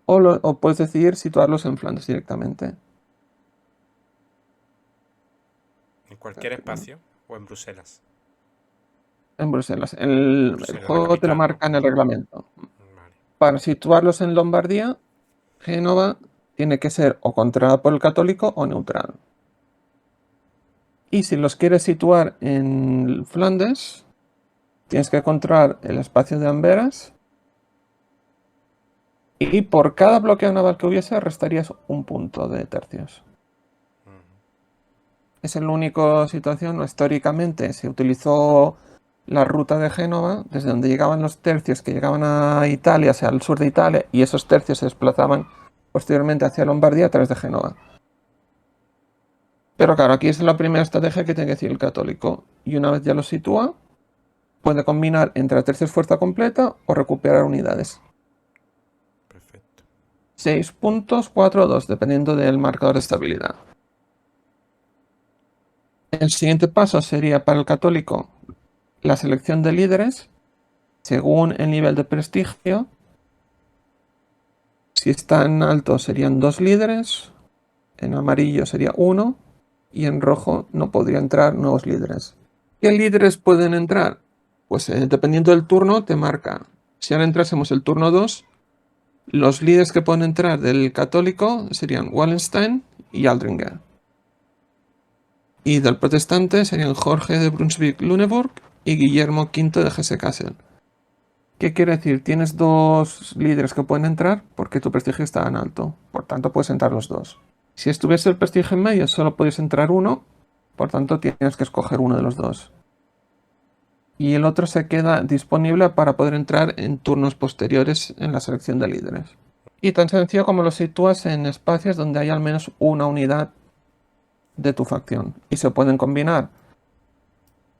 o puedes decidir situarlos en Flandes directamente. En cualquier espacio o en Bruselas. En Bruselas. En El Bruselas, la juego te lo capital, ¿no? marca en el reglamento. Vale. Para situarlos en Lombardía, Génova tiene que ser o controlada por el católico o neutral. Y si los quieres situar en Flandes, Tienes que controlar el espacio de Amberes. Y por cada bloqueo naval que hubiese, restarías un punto de tercios. Es la única situación, históricamente se utilizó la ruta de Génova, desde donde llegaban los tercios que llegaban a Italia, hacia el sur de Italia, y esos tercios se desplazaban posteriormente hacia Lombardía a través de Génova. Pero claro, aquí es la primera estrategia que tiene que decir el católico, y una vez ya lo sitúa, puede combinar entre tercios fuerza completa o recuperar unidades. Perfecto. 6 puntos, 4 o 2, dependiendo del marcador de estabilidad. El siguiente paso sería para el católico la selección de líderes según el nivel de prestigio. Si está en alto serían 2 líderes, en amarillo sería 1 y en rojo no podría entrar nuevos líderes. ¿Qué líderes pueden entrar? Pues dependiendo del turno te marca. Si ahora entrásemos el turno 2, los líderes que pueden entrar del católico serían Wallenstein y Aldringer. Y del protestante serían Jorge de Brunswick-Lüneburg y Guillermo V de Hesse-Kassel. ¿Qué quiere decir? Tienes 2 líderes que pueden entrar porque tu prestigio está en alto. Por tanto, puedes entrar los 2. Si estuviese el prestigio en medio, solo podéis entrar uno. Por tanto, tienes que escoger uno de los 2. Y el otro se queda disponible para poder entrar en turnos posteriores en la selección de líderes. Y tan sencillo como lo sitúas en espacios donde hay al menos una unidad de tu facción. Y se pueden combinar.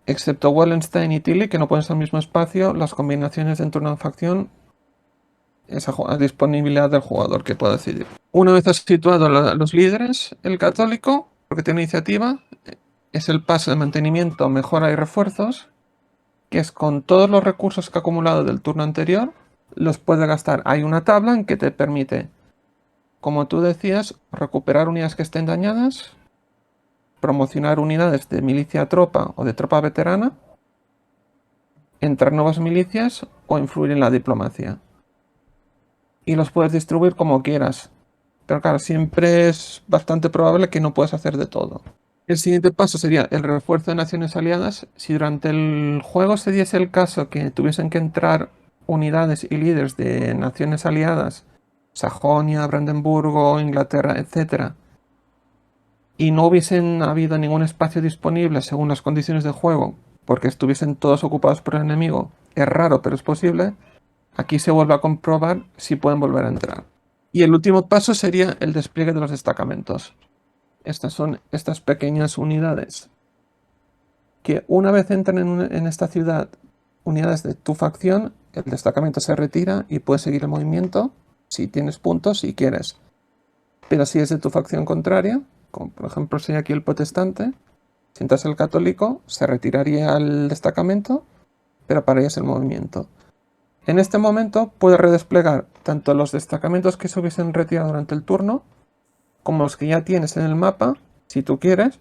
Excepto Wallenstein y Tilly, que no pueden ser el mismo espacio, las combinaciones de turno en facción es a disponibilidad del jugador que pueda decidir. Una vez has situado los líderes, el católico, porque tiene iniciativa, es el paso de mantenimiento, mejora y refuerzos, que es con todos los recursos que ha acumulado del turno anterior, los puede gastar. Hay una tabla en que te permite, como tú decías, recuperar unidades que estén dañadas, promocionar unidades de milicia tropa o de tropa veterana, entrar nuevas milicias o influir en la diplomacia. Y los puedes distribuir como quieras. Pero claro, siempre es bastante probable que no puedas hacer de todo. El siguiente paso sería el refuerzo de naciones aliadas. Si durante el juego se diese el caso que tuviesen que entrar unidades y líderes de naciones aliadas, Sajonia, Brandenburgo, Inglaterra, etc., y no hubiesen habido ningún espacio disponible según las condiciones de juego, porque estuviesen todos ocupados por el enemigo, es raro, pero es posible, aquí se vuelve a comprobar si pueden volver a entrar. Y el último paso sería el despliegue de los destacamentos. Estas son estas pequeñas unidades que una vez entran en esta ciudad unidades de tu facción, el destacamento se retira y puedes seguir el movimiento si tienes puntos, si quieres. Pero si es de tu facción contraria, como por ejemplo sería aquí el protestante, si entras el católico, se retiraría el destacamento, pero pararías el movimiento. En este momento puedes redesplegar tanto los destacamentos que se hubiesen retirado durante el turno, como los que ya tienes en el mapa, si tú quieres,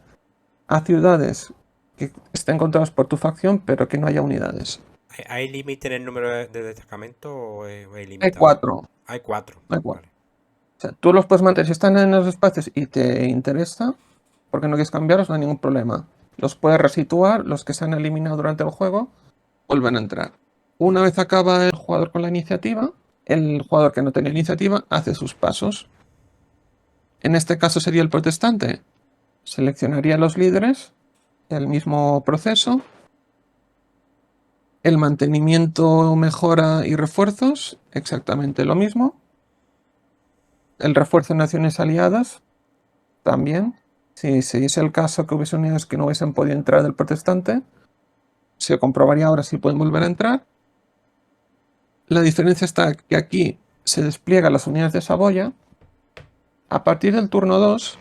a ciudades que estén controladas por tu facción, pero que no haya unidades. ¿Hay límite en el número de destacamentos o es Hay ilimitado? 4. Hay 4. Hay 4. Vale. O sea, tú los puedes mantener. Si están en los espacios y te interesa, porque no quieres cambiarlos, no hay ningún problema. Los puedes resituar, los que se han eliminado durante el juego, vuelven a entrar. Una vez acaba el jugador con la iniciativa, el jugador que no tenía iniciativa hace sus pasos. En este caso sería el protestante. Seleccionaría los líderes, el mismo proceso. El mantenimiento, mejora y refuerzos, exactamente lo mismo. El refuerzo de naciones aliadas, también. Si es el caso que hubiese unidades que no hubiesen podido entrar del protestante, se comprobaría ahora si pueden volver a entrar. La diferencia está que aquí se despliegan las unidades de Saboya. A partir del turno 2,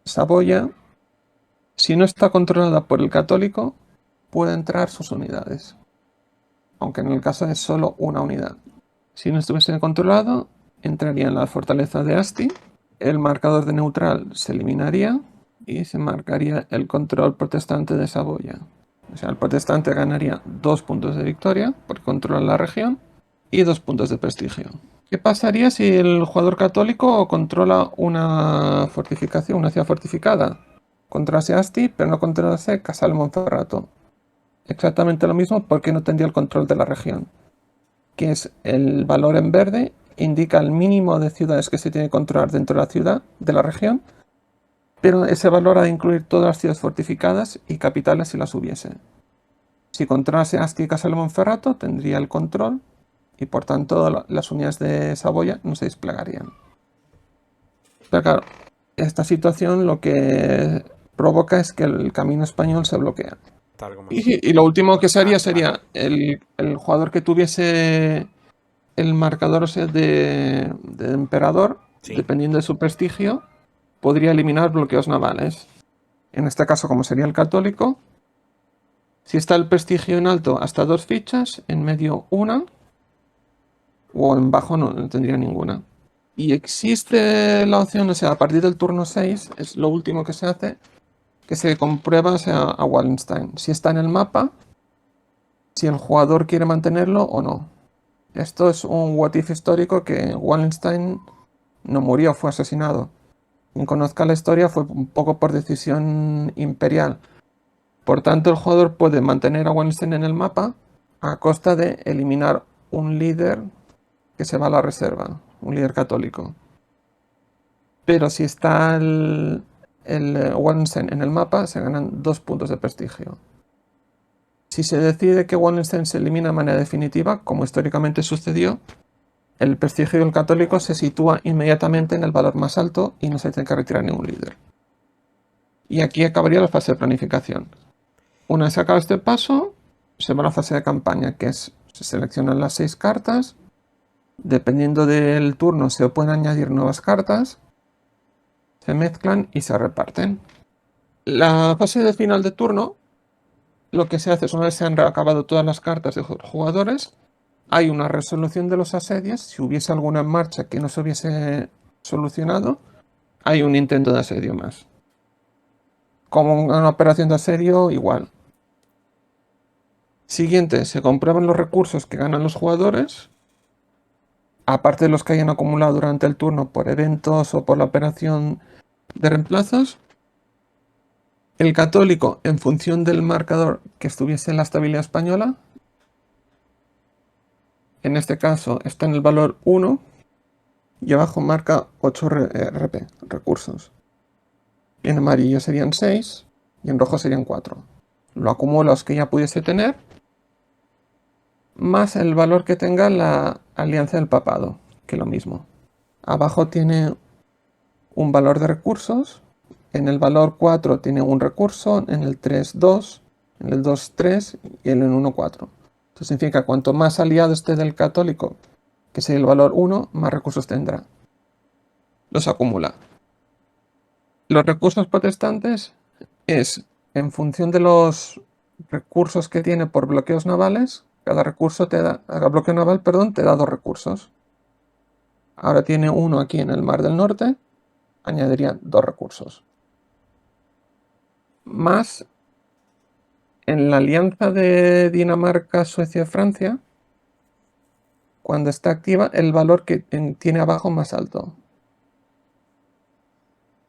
Saboya, si no está controlada por el católico, puede entrar sus unidades. Aunque en el caso es solo una unidad. Si no estuviese controlado, entraría en la fortaleza de Asti. El marcador de neutral se eliminaría y se marcaría el control protestante de Saboya. O sea, el protestante ganaría 2 puntos de victoria por controlar la región y 2 puntos de prestigio. ¿Qué pasaría si el jugador católico controla una fortificación, una ciudad fortificada? Controlase Asti, pero no controlase Casale Monferrato. exactamente lo mismo porque no tendría el control de la región, que es el valor en verde, indica el mínimo de ciudades que se tiene que controlar dentro de la ciudad, de la región, pero ese valor ha de incluir todas las ciudades fortificadas y capitales si las hubiese. Si controlase Asti y Castelmonferrato, tendría el control y por tanto las unidades de Saboya no se desplegarían. Pero claro, esta situación lo que provoca es que el camino español se bloquea. Tal como Y lo último que se haría Vale. sería el jugador que tuviese el marcador de emperador, Sí. dependiendo de su prestigio, podría eliminar bloqueos navales. En este caso, como sería el católico, si está el prestigio en alto, hasta 2 fichas, en medio una, o en bajo no tendría ninguna. Y existe la opción, o sea, a partir del turno 6, es lo último que se hace, que se comprueba, o sea, a Wallenstein, si está en el mapa, si el jugador quiere mantenerlo o no. Esto es un what if histórico que Wallenstein no murió, fue asesinado. Quien conozca la historia fue un poco por decisión imperial. Por tanto, el jugador puede mantener a Wallenstein en el mapa a costa de eliminar un líder que se va a la reserva, un líder católico. Pero si está el Wallenstein en el mapa, se ganan 2 puntos de prestigio. Si se decide que Wallenstein se elimina de manera definitiva, como históricamente sucedió, el prestigio del católico se sitúa inmediatamente en el valor más alto y no se tiene que retirar ningún líder. Y aquí acabaría la fase de planificación. Una vez acaba este paso, se va a la fase de campaña, que es, se seleccionan las 6 cartas, dependiendo del turno se pueden añadir nuevas cartas, se mezclan y se reparten. La fase de final de turno, lo que se hace es una vez se han acabado todas las cartas de los jugadores, hay una resolución de los asedios. Si hubiese alguna en marcha que no se hubiese solucionado, hay un intento de asedio más. Como una operación de asedio, igual. Siguiente, se comprueban los recursos que ganan los jugadores, aparte de los que hayan acumulado durante el turno por eventos o por la operación de reemplazos. El católico, en función del marcador que estuviese en la estabilidad española, en este caso está en el valor 1 y abajo marca 8 RP, recursos. En amarillo serían 6 y en rojo serían 4. Lo acumulo los que ya pudiese tener, más el valor que tenga la alianza del papado, que lo mismo. Abajo tiene un valor de recursos, en el valor 4 tiene un recurso, en el 3 2, en el 2 3 y en el 1 4. Esto significa cuanto más aliado esté del católico, que sea el valor 1, más recursos tendrá. Los acumula. Los recursos protestantes es en función de los recursos que tiene por bloqueos navales. Cada bloqueo naval, perdón, te da 2 recursos. Ahora tiene uno aquí en el Mar del Norte, añadiría 2 recursos. Más en la alianza de Dinamarca, Suecia y Francia, cuando está activa, el valor que tiene abajo más alto.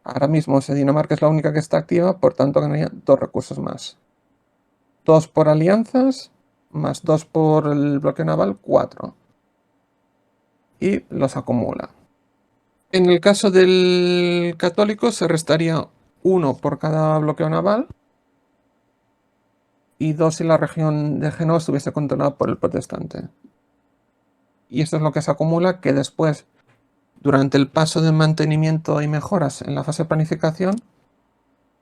Ahora mismo Dinamarca es la única que está activa, por tanto ganaría 2 recursos más. 2 por alianzas, más 2 por el bloqueo naval, 4. Y los acumula. En el caso del católico se restaría 1 por cada bloqueo naval y 2 si la región de Génova estuviese controlada por el protestante. Y esto es lo que se acumula, que después, durante el paso de mantenimiento y mejoras en la fase de planificación,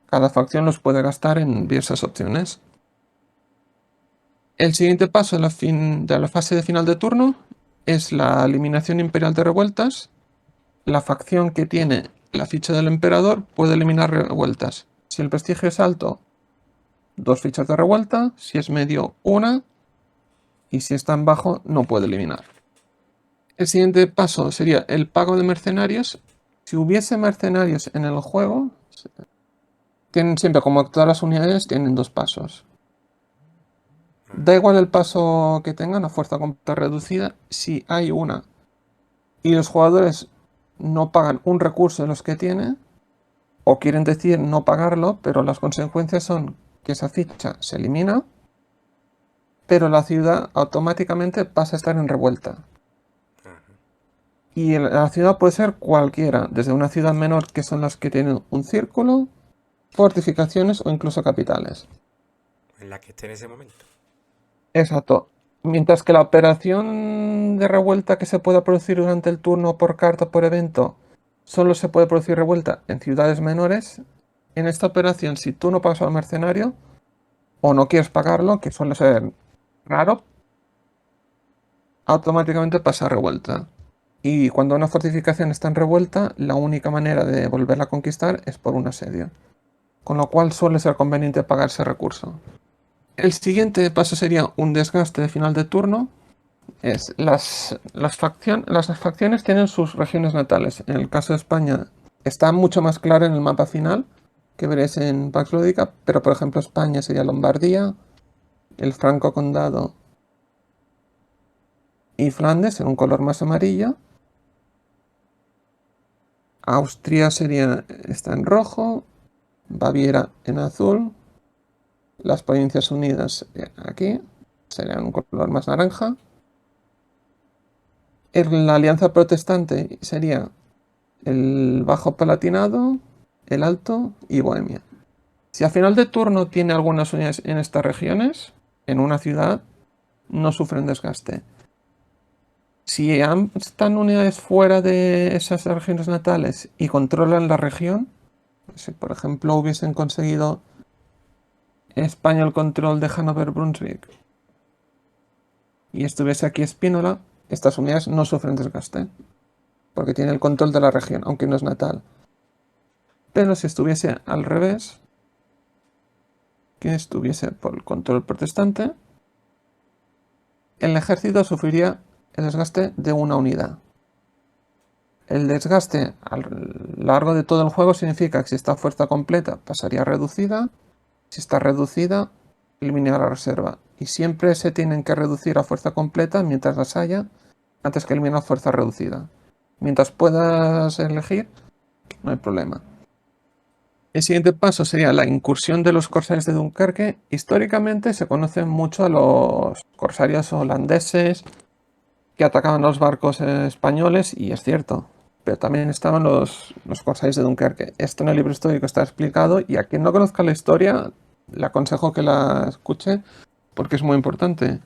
cada facción los puede gastar en diversas opciones. El siguiente paso de la fase de final de turno es la eliminación imperial de revueltas. La facción que tiene la ficha del emperador puede eliminar revueltas. Si el prestigio es alto, 2 fichas de revuelta. Si es medio, 1. Y si está en bajo, no puede eliminar. El siguiente paso sería el pago de mercenarios. Si hubiese mercenarios en el juego, tienen siempre, como todas las unidades, tienen 2 pasos. Da igual el paso que tengan, a fuerza completa reducida, si hay una y los jugadores no pagan un recurso de los que tienen, o quieren decir no pagarlo, pero las consecuencias son que esa ficha se elimina pero la ciudad automáticamente pasa a estar en revuelta. Y la ciudad puede ser cualquiera, desde una ciudad menor, que son las que tienen un círculo, fortificaciones o incluso capitales. En la que esté en ese momento. Exacto. Mientras que la operación de revuelta que se pueda producir durante el turno por carta o por evento, solo se puede producir revuelta en ciudades menores. En esta operación, si tú no pagas al mercenario o no quieres pagarlo, que suele ser raro, automáticamente pasa a revuelta. Y cuando una fortificación está en revuelta, la única manera de volverla a conquistar es por un asedio. Con lo cual suele ser conveniente pagar ese recurso. El siguiente paso sería un desgaste de final de turno. Las facciones tienen sus regiones natales. En el caso de España está mucho más claro en el mapa final, que veréis en Pax Lúdica, pero por ejemplo España sería Lombardía, el Franco Condado y Flandes en un color más amarillo. Austria está en rojo, Baviera en azul, las Provincias Unidas aquí serían un color más naranja. La Alianza Protestante sería el Bajo Palatinado, el Alto y Bohemia. Si a final de turno tiene algunas unidades en estas regiones, en una ciudad, no sufren desgaste. Si están unidades fuera de esas regiones natales y controlan la región, si por ejemplo hubiesen conseguido en España el control de Hannover-Brunswick y estuviese aquí Spínola, estas unidades no sufren desgaste, porque tiene el control de la región, aunque no es natal. Pero si estuviese al revés, que estuviese por el control protestante, el ejército sufriría el desgaste de una unidad. El desgaste a lo largo de todo el juego significa que si está a fuerza completa pasaría reducida, si está reducida eliminaría la reserva. Y siempre se tienen que reducir a fuerza completa mientras las haya, antes que eliminar a fuerza reducida. Mientras puedas elegir, no hay problema. El siguiente paso sería la incursión de los corsarios de Dunkerque. Históricamente se conocen mucho a los corsarios holandeses que atacaban los barcos españoles, y es cierto, pero también estaban los corsarios de Dunkerque. Esto en el libro histórico está explicado, y a quien no conozca la historia, le aconsejo que la escuche porque es muy importante.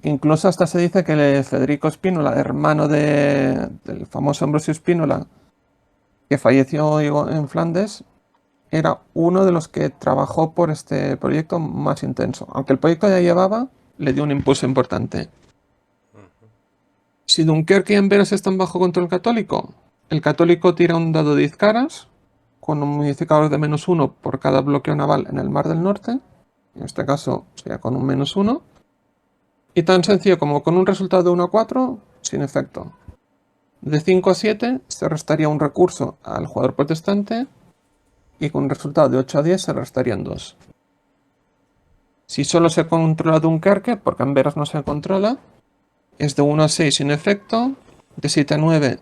Incluso hasta se dice que Federico Spínola, hermano del famoso Ambrosio Spínola, que falleció en Flandes, era uno de los que trabajó por este proyecto más intenso. Aunque el proyecto ya llevaba, le dio un impulso importante. Si Dunkerque y Amberes están bajo control católico, el católico tira un dado de 10 caras, con un modificador de -1 por cada bloqueo naval en el Mar del Norte. En este caso sería con un -1. Y tan sencillo como con un resultado de 1 a 4, sin efecto. De 5 a 7 se restaría un recurso al jugador protestante, y con un resultado de 8 a 10 se restarían 2. Si solo se controla Dunkerque, porque Amberes no se controla, es de 1 a 6 sin efecto, de 7 a 9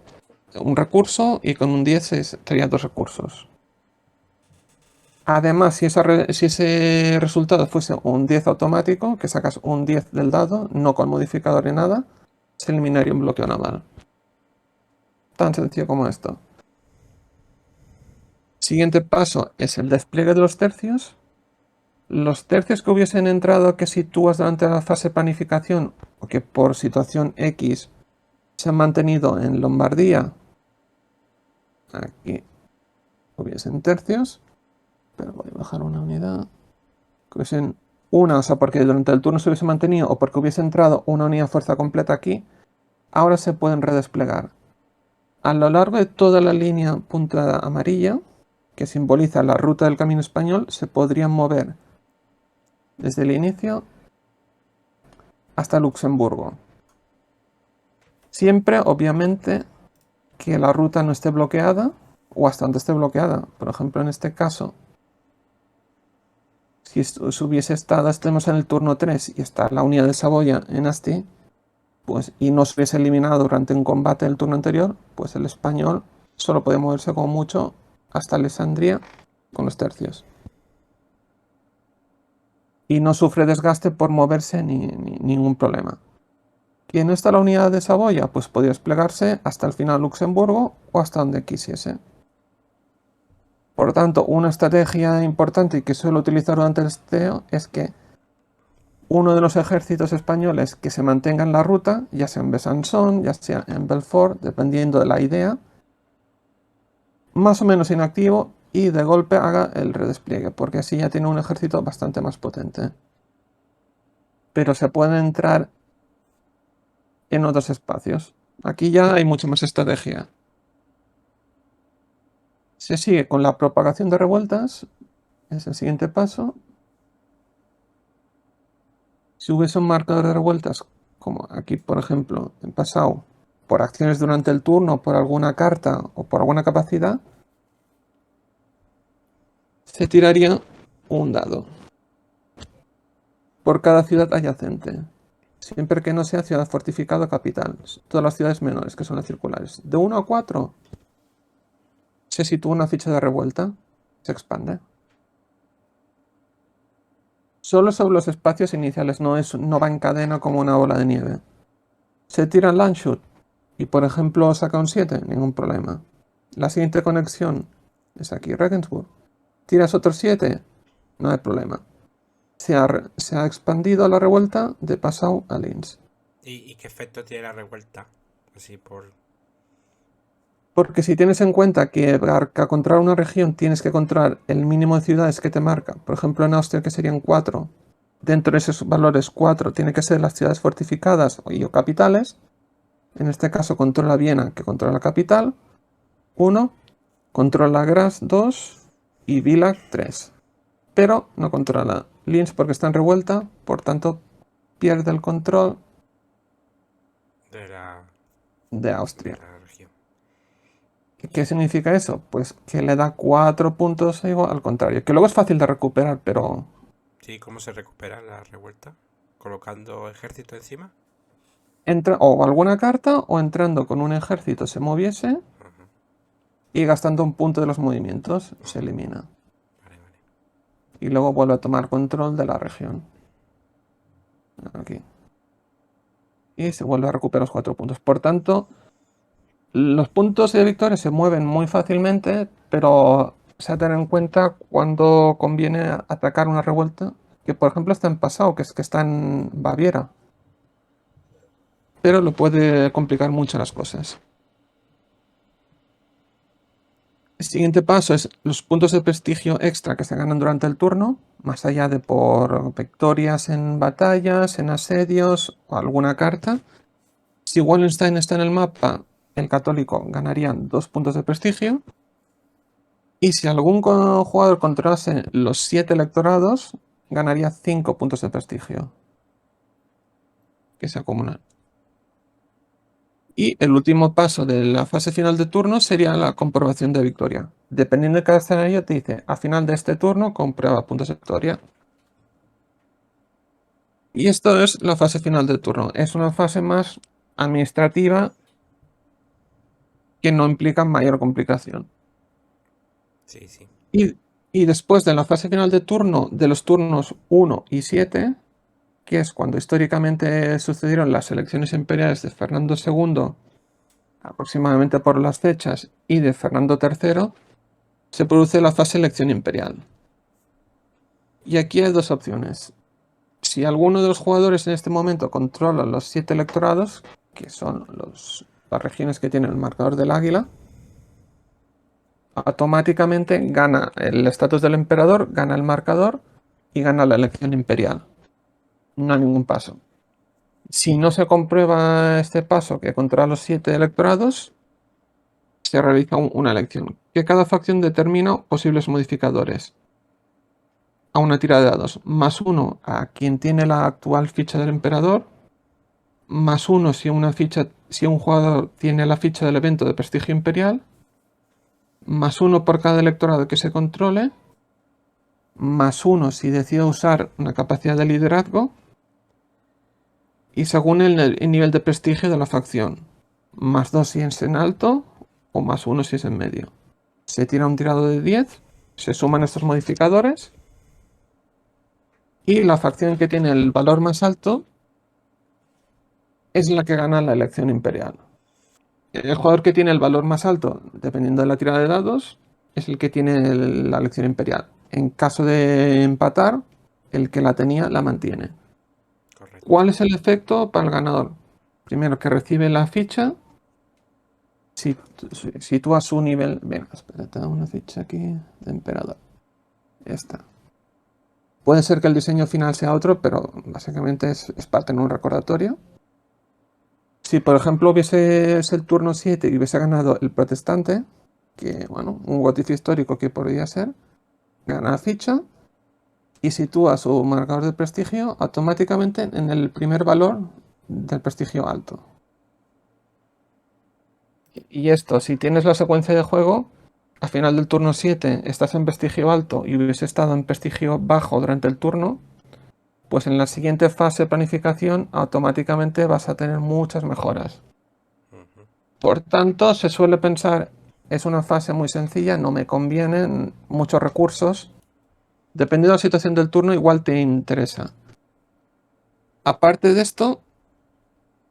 un recurso, y con un 10 sería 2 recursos. Además, si ese resultado fuese un 10 automático, que sacas un 10 del dado, no con modificador ni nada, se eliminaría un bloqueo naval. Tan sencillo como esto. Siguiente paso es el despliegue de los tercios. Los tercios que hubiesen entrado que sitúas durante la fase de planificación, o que por situación X se han mantenido en Lombardía, aquí hubiesen tercios, pero voy a bajar una unidad, que hubiesen una, o sea, porque durante el turno se hubiese mantenido, o porque hubiese entrado una unidad fuerza completa aquí, ahora se pueden redesplegar. A lo largo de toda la línea puntada amarilla, que simboliza la ruta del camino español, se podrían mover desde el inicio hasta Luxemburgo. Siempre, obviamente, que la ruta no esté bloqueada, o hasta donde esté bloqueada. Por ejemplo, en este caso, si hubiese estado, estemos en el turno 3 y está la unidad de Saboya en Asti, pues, y no se hubiese eliminado durante un combate del turno anterior, pues el español solo puede moverse como mucho hasta Alessandria con los tercios. y no sufre desgaste por moverse ni ningún problema. ¿Y no está la unidad de Saboya? Pues podía desplegarse hasta el final de Luxemburgo o hasta donde quisiese. Por lo tanto, una estrategia importante y que suelo utilizar durante el esteo es que uno de los ejércitos españoles que se mantenga en la ruta, ya sea en Besançon, ya sea en Belfort, dependiendo de la idea, más o menos inactivo y de golpe haga el redespliegue, porque así ya tiene un ejército bastante más potente. Pero se puede entrar en otros espacios. Aquí ya hay mucha más estrategia. Se sigue con la propagación de revueltas, es el siguiente paso. Si hubiese un marcador de revueltas, como aquí por ejemplo en pasado, por acciones durante el turno, por alguna carta o por alguna capacidad, se tiraría un dado por cada ciudad adyacente, siempre que no sea ciudad fortificada o capital. Todas las ciudades menores, que son las circulares. De 1 a 4 se sitúa una ficha de revuelta, se expande. Solo sobre los espacios iniciales, no va en cadena como una bola de nieve. Se tira el Landshut y por ejemplo saca un 7, ningún problema. La siguiente conexión es aquí, Regensburg. Tiras otro 7, no hay problema. Se ha expandido la revuelta de Passau a Linz. ¿Y qué efecto tiene la revuelta? Así por... Porque si tienes en cuenta que para controlar una región tienes que controlar el mínimo de ciudades que te marca, por ejemplo en Austria que serían 4, dentro de esos valores 4 tiene que ser las ciudades fortificadas o capitales, en este caso controla Viena, que controla la capital, 1, controla Graz 2 y Villach 3. Pero no controla Linz porque está en revuelta, por tanto pierde el control de Austria. De la región. ¿Qué significa eso? Pues que le da 4 puntos igual, al contrario, que luego es fácil de recuperar, pero... Sí, ¿cómo se recupera la revuelta? ¿Colocando ejército encima? Entra o alguna carta o entrando con un ejército se moviese Ajá. y gastando un punto de los movimientos se elimina. Vale, vale. Y luego vuelve a tomar control de la región. Aquí. Y se vuelve a recuperar los 4 puntos. Por tanto, los puntos de victoria se mueven muy fácilmente, pero se ha de tener en cuenta cuando conviene atacar una revuelta, que por ejemplo está en Passau, que está en Baviera. Pero lo puede complicar mucho las cosas. El siguiente paso es los puntos de prestigio extra que se ganan durante el turno, más allá de por victorias en batallas, en asedios o alguna carta. Si Wallenstein está en el mapa, el católico ganaría 2 puntos de prestigio. Y si algún jugador controlase los 7 electorados, ganaría 5 puntos de prestigio, que se acumulan. Y el último paso de la fase final de turno sería la comprobación de victoria. Dependiendo de cada escenario, te dice, a final de este turno, comprueba puntos de victoria. Y esto es la fase final de turno. Es una fase más administrativa que no implica mayor complicación. Sí, sí. Y después de la fase final de turno, de los turnos 1 y 7, que es cuando históricamente sucedieron las elecciones imperiales de Fernando II, aproximadamente por las fechas, y de Fernando III, se produce la fase elección imperial. Y aquí hay 2 opciones. Si alguno de los jugadores en este momento controla los 7 electorados, que son las regiones que tienen el marcador del águila, automáticamente gana el estatus del emperador, gana el marcador y gana la elección imperial. No hay ningún paso. Si no se comprueba este paso que controla los 7 electorados, se realiza una elección, que cada facción determina posibles modificadores a una tira de dados, +1 a quien tiene la actual ficha del emperador, +1 si un jugador tiene la ficha del evento de prestigio imperial, +1 por cada electorado que se controle, +1 si decide usar una capacidad de liderazgo, y según el nivel de prestigio de la facción, +2 si es en alto o +1 si es en medio. Se tira un tirado de 10, se suman estos modificadores Y la facción que tiene el valor más alto es la que gana la elección imperial. El jugador que tiene el valor más alto, dependiendo de la tirada de dados, es el que tiene la elección imperial. En caso de empatar, el que la tenía la mantiene. Correcto. ¿Cuál es el efecto para el ganador? Primero, que recibe la ficha. Sitúa su nivel. Venga, espérate, una ficha aquí de emperador. Esta. Puede ser que el diseño final sea otro, pero básicamente es para tener un recordatorio. Si, por ejemplo, hubiese el turno 7 y hubiese ganado el protestante, que, bueno, un goticio histórico que podría ser, gana la ficha y sitúa su marcador de prestigio automáticamente en el primer valor del prestigio alto. Y esto, si tienes la secuencia de juego, al final del turno 7 estás en prestigio alto y hubiese estado en prestigio bajo durante el turno, pues en la siguiente fase de planificación automáticamente vas a tener muchas mejoras. Ujú. Por tanto, se suele pensar, es una fase muy sencilla, no me convienen muchos recursos. Dependiendo de la situación del turno, igual te interesa. Aparte de esto,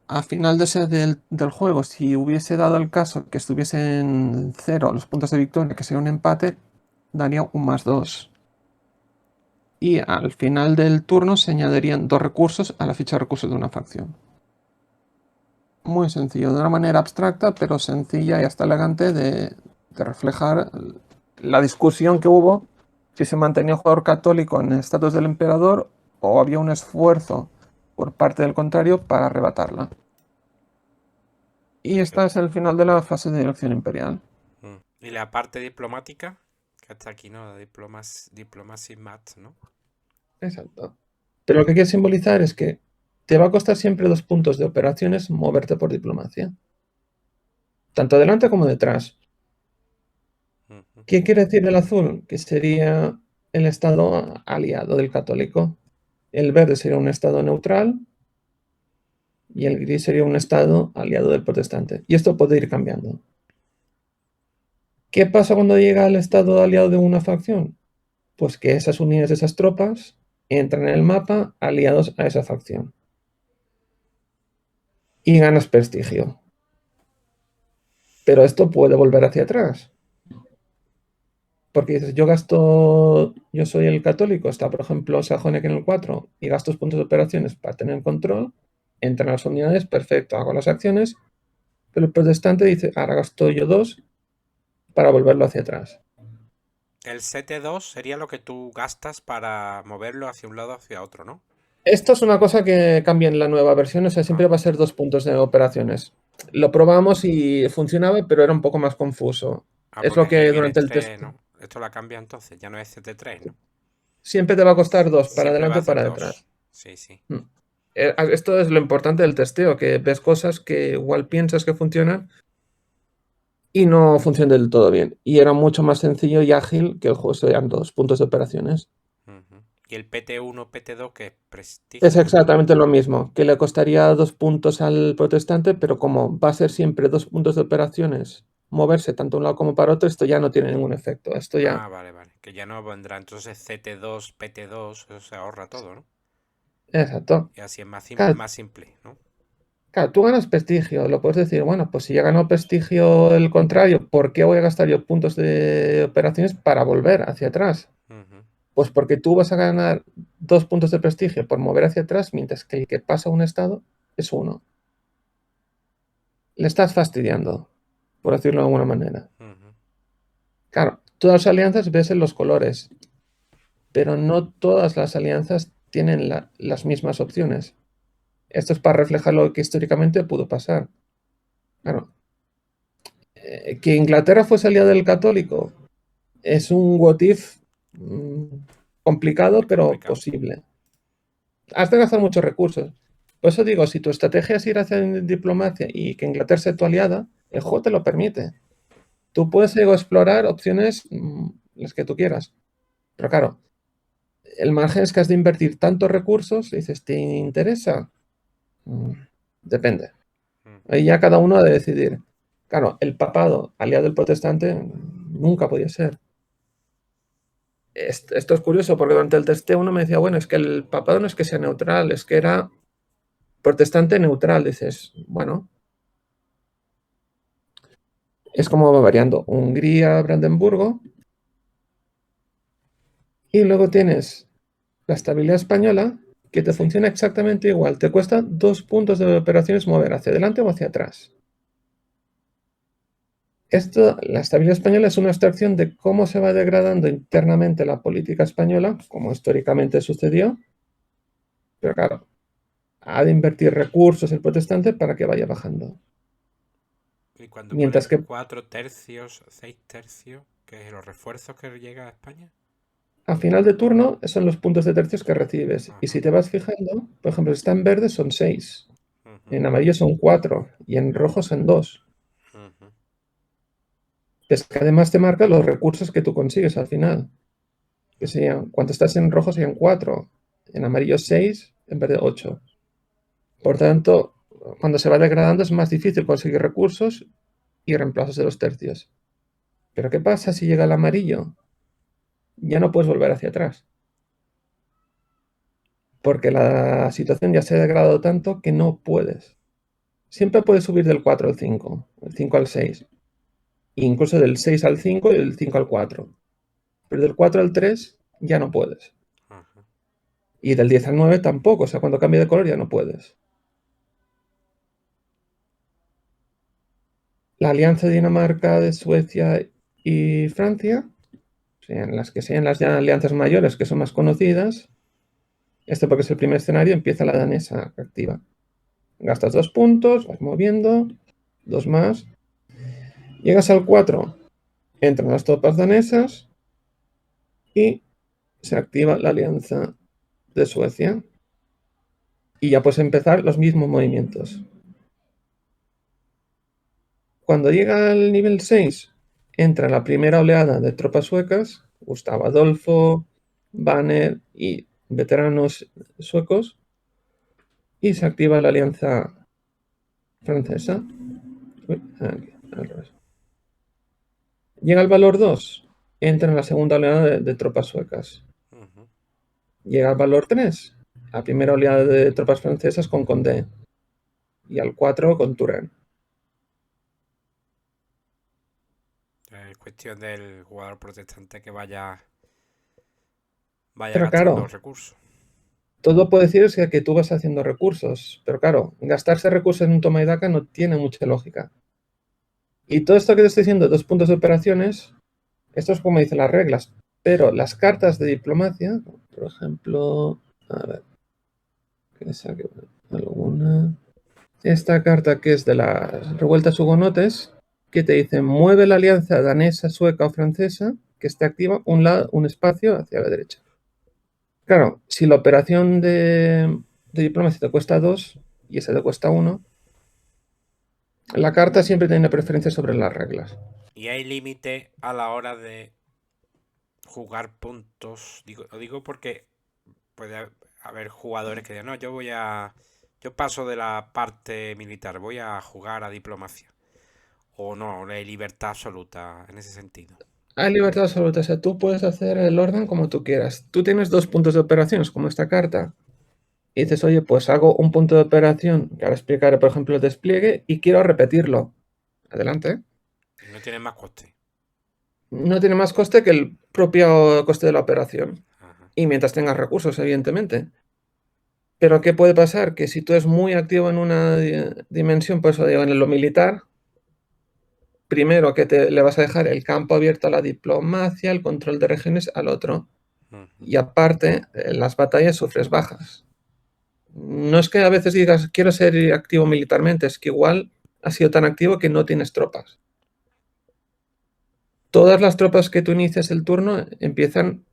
al final del juego, si hubiese dado el caso que estuviese en 0 los puntos de victoria, que sería un empate, daría un +2. Y al final del turno se añadirían 2 recursos a la ficha de recursos de una facción. Muy sencillo, de una manera abstracta, pero sencilla y hasta elegante de reflejar la discusión que hubo si se mantenía el jugador católico en el estatus del emperador o había un esfuerzo por parte del contrario para arrebatarla. Y esta es el final de la fase de dirección imperial. Y la parte diplomática, que hasta aquí, ¿no? Diplomacy Mat, ¿no? Exacto. Pero lo que quiere simbolizar es que te va a costar siempre 2 puntos de operaciones moverte por diplomacia. Tanto adelante como detrás. Ujú. ¿Qué quiere decir el azul? Que sería el estado aliado del católico. El verde sería un estado neutral y el gris sería un estado aliado del protestante. Y esto puede ir cambiando. ¿Qué pasa cuando llega al estado aliado de una facción? Pues que esas unidades de esas tropas entran en el mapa aliados a esa facción. Y ganas prestigio. Pero esto puede volver hacia atrás. Porque dices, yo soy el católico, está por ejemplo Sajonia en el 4 y gasto puntos de operaciones para tener control, entran las unidades, perfecto, hago las acciones, pero el protestante dice, ahora gasto yo 2 para volverlo hacia atrás. El CT2 sería lo que tú gastas para moverlo hacia un lado o hacia otro, ¿no? Esto es una cosa que cambia en la nueva versión, o sea, Ah, siempre va a ser 2 puntos de operaciones. Lo probamos y funcionaba, pero era un poco más confuso. Es porque lo aquí que viene durante el test 3, ¿no? Esto la cambia entonces, ya no es CT3, ¿no? siempre te va a costar 2 para Siempre va a adelante o hacer para 2. detrás. Sí, sí. Esto es lo importante del testeo, que ves cosas que igual piensas que funcionan y no funcionan del todo bien. Y era mucho más sencillo y ágil que el juego sean 2 puntos de operaciones. Ujú. Y el PT1, PT2, que es Es prestigio, ¿no? exactamente lo mismo, que le costaría 2 puntos al protestante, pero como va a ser siempre 2 puntos de operaciones, moverse tanto un lado como para otro, esto ya no tiene ningún efecto. Esto ya, Ah, vale, vale. Que ya no vendrá entonces CT2, PT2, eso se ahorra todo, ¿no? exacto. Y así es Claro, más simple, ¿no? claro, tú ganas prestigio, lo puedes decir, bueno, pues si ya ganó prestigio el contrario, ¿por qué voy a gastar yo puntos de operaciones para volver hacia atrás? Ujú. Pues porque tú vas a ganar 2 puntos de prestigio por mover hacia atrás, mientras que el que pasa un estado es 1. Le estás fastidiando, por decirlo de alguna manera. Ujú. Claro, todas las alianzas ves en los colores, pero no todas las alianzas tienen las mismas opciones. Esto es para reflejar lo que históricamente pudo pasar. Claro, que Inglaterra fuese aliada del católico es un what if complicado, Muy pero complicado. posible. Has de gastar muchos recursos. Por eso digo, si tu estrategia es ir hacia diplomacia y que Inglaterra sea tu aliada, el juego te lo permite. Tú puedes luego explorar opciones las que tú quieras. Pero claro, el margen es que has de invertir tantos recursos, y dices, ¿te interesa? Mm, Depende. Ujú. Ahí ya cada uno ha de decidir. Claro, el papado, aliado del protestante, nunca podía ser. Esto es curioso porque durante el testeo uno me decía, bueno, es que el papado no es que sea neutral, es que era protestante neutral. Dices, bueno, es como va variando. Hungría, Brandenburgo. Y luego tienes la estabilidad española, que te Sí. funciona exactamente igual. Te cuesta 2 puntos de operaciones mover hacia adelante o hacia atrás. La estabilidad española es una abstracción de cómo se va degradando internamente la política española, como históricamente sucedió, pero claro, ha de invertir recursos el protestante para que vaya bajando. Y cuando Mientras ponen que 4 tercios, 6 tercios, que es los refuerzos que llega a España. a final de turno son los puntos de tercios que recibes. Y Ajá. si te vas fijando, por ejemplo, si está en verde son 6, Ujú, en amarillo son 4 y en rojo son 2. ujú. Es que además te marca los recursos que tú consigues al final. Que serían, cuando estás en rojo serían 4, en amarillo 6, en verde 8. Por tanto, cuando se va degradando es más difícil conseguir recursos y reemplazos de los tercios. Pero ¿qué pasa si llega el amarillo? Ya no puedes volver hacia atrás. Porque la situación ya se ha degradado tanto que no puedes. Siempre puedes subir del 4 al 5, del 5 al 6. E incluso del 6 al 5 y del 5 al 4. Pero del 4 al 3 ya no puedes. Ajá. Y del 10 al 9 tampoco. O sea, cuando cambia de color ya no puedes. La alianza de Dinamarca, de Suecia y Francia, sean las que sean las ya alianzas mayores que son más conocidas, esto porque es el primer escenario, empieza la danesa activa. Gastas 2 puntos, vas moviendo, 2 más. Llegas al 4, entran las tropas danesas y se activa la alianza de Suecia. Y ya puedes empezar los mismos movimientos. Cuando llega al nivel 6, entra la primera oleada de tropas suecas, Gustavo Adolfo, Banner y veteranos suecos, y se activa la alianza francesa. Uy, aquí, al revés. Llega el valor 2, entra en la segunda oleada de tropas suecas. Ujú. Llega al valor 3, la primera oleada de tropas francesas con Condé, y al 4 con Turenne. Es cuestión del jugador protestante que vaya Pero gastando claro, recursos. todo puede decir es que tú vas haciendo recursos, pero claro, gastarse recursos en un toma y daca no tiene mucha lógica. Y todo esto que te estoy diciendo, 2 puntos de operaciones, esto es como dicen las reglas, pero las cartas de diplomacia, por ejemplo, a ver, que saque alguna. Esta carta que es de las revueltas hugonotes, que te dice mueve la alianza danesa, sueca o francesa, que esté activa un espacio hacia la derecha. Claro, si la operación de diplomacia te cuesta 2 y esa te cuesta 1, la carta siempre tiene preferencia sobre las reglas. Y hay límite a la hora de jugar puntos. Lo digo porque puede haber jugadores que digan, no, yo paso de la parte militar, voy a jugar a diplomacia. O no, hay libertad absoluta en ese sentido. Hay libertad absoluta, o sea, tú puedes hacer el orden como tú quieras. Tú tienes 2 puntos de operaciones, como esta carta, y dices, oye, pues hago un punto de operación, que ahora explicaré, por ejemplo, el despliegue, y quiero repetirlo. Adelante. Y no tiene más coste. No tiene más coste que el propio coste de la operación. Ajá. Y mientras tengas recursos, evidentemente. Pero ¿qué puede pasar? Que si tú eres muy activo en una dimensión, pues digo, en lo militar, primero que le vas a dejar el campo abierto a la diplomacia, el control de regiones al otro. Ujú. Y aparte, en las batallas sufres bajas. No es que a veces digas, quiero ser activo militarmente, es que igual has sido tan activo que no tienes tropas. Todas las tropas que tú inicias el turno empiezan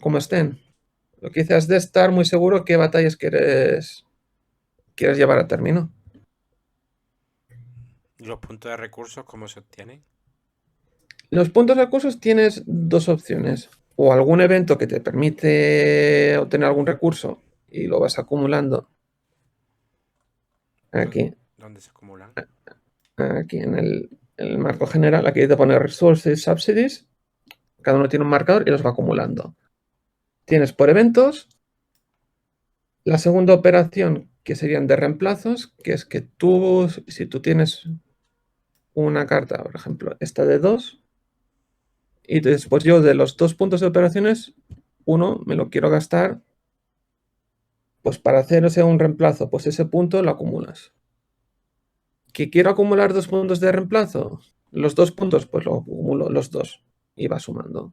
como estén. Lo que dices es de estar muy seguro qué batallas quieres llevar a término. ¿Y los puntos de recursos cómo se obtienen? Los puntos de recursos tienes 2 opciones. O algún evento que te permite obtener algún recurso y lo vas acumulando aquí, ¿Dónde se acumulan? aquí en el marco general. Aquí te pone Resources Subsidies. Cada uno tiene un marcador y los va acumulando. Tienes por eventos la segunda operación, que serían de reemplazos, que es que tú, si tú tienes una carta, por ejemplo, esta de 2, y después yo de los 2 puntos de operaciones, uno me lo quiero gastar, pues para hacer un reemplazo, pues ese punto lo acumulas. ¿Que quiero acumular 2 puntos de reemplazo? Los 2 puntos, pues lo acumulo los 2 y va sumando.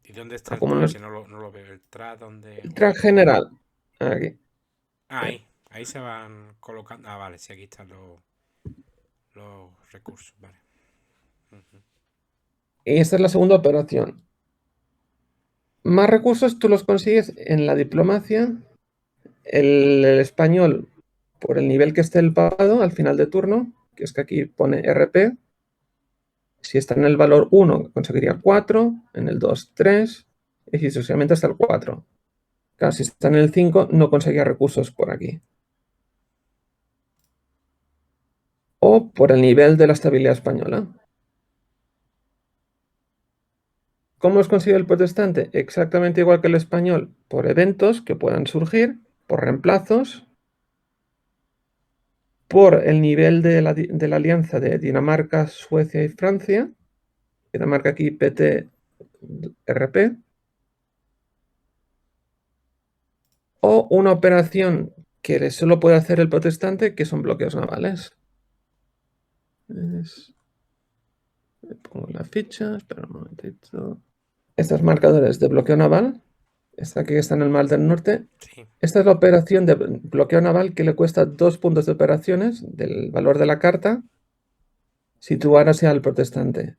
¿Y dónde está el track? Acumulas Que no lo veo. ¿El track dónde? el track general. Aquí. Ah, ahí se van colocando. Ah, vale, sí, aquí están los recursos, vale. Ujú. Y esta es la segunda operación. Más recursos tú los consigues en la diplomacia, el español por el nivel que esté el papado al final de turno, que es que aquí pone RP. Si está en el valor 1, conseguiría 4, en el 2, 3, y sucesivamente hasta el 4. Claro, si está en el 5, no conseguía recursos por aquí. O por el nivel de la estabilidad española. ¿Cómo os consigue el protestante? Exactamente igual que el español, por eventos que puedan surgir, por reemplazos, por el nivel de la alianza de Dinamarca, Suecia y Francia. Dinamarca aquí PT RP. O una operación que solo puede hacer el protestante, que son bloqueos navales. Pongo la ficha, espera un momentito. Estos marcadores de bloqueo naval, esta aquí está en el Mar del Norte. Sí. Esta es la operación de bloqueo naval que le cuesta 2 puntos de operaciones del valor de la carta situar hacia el protestante.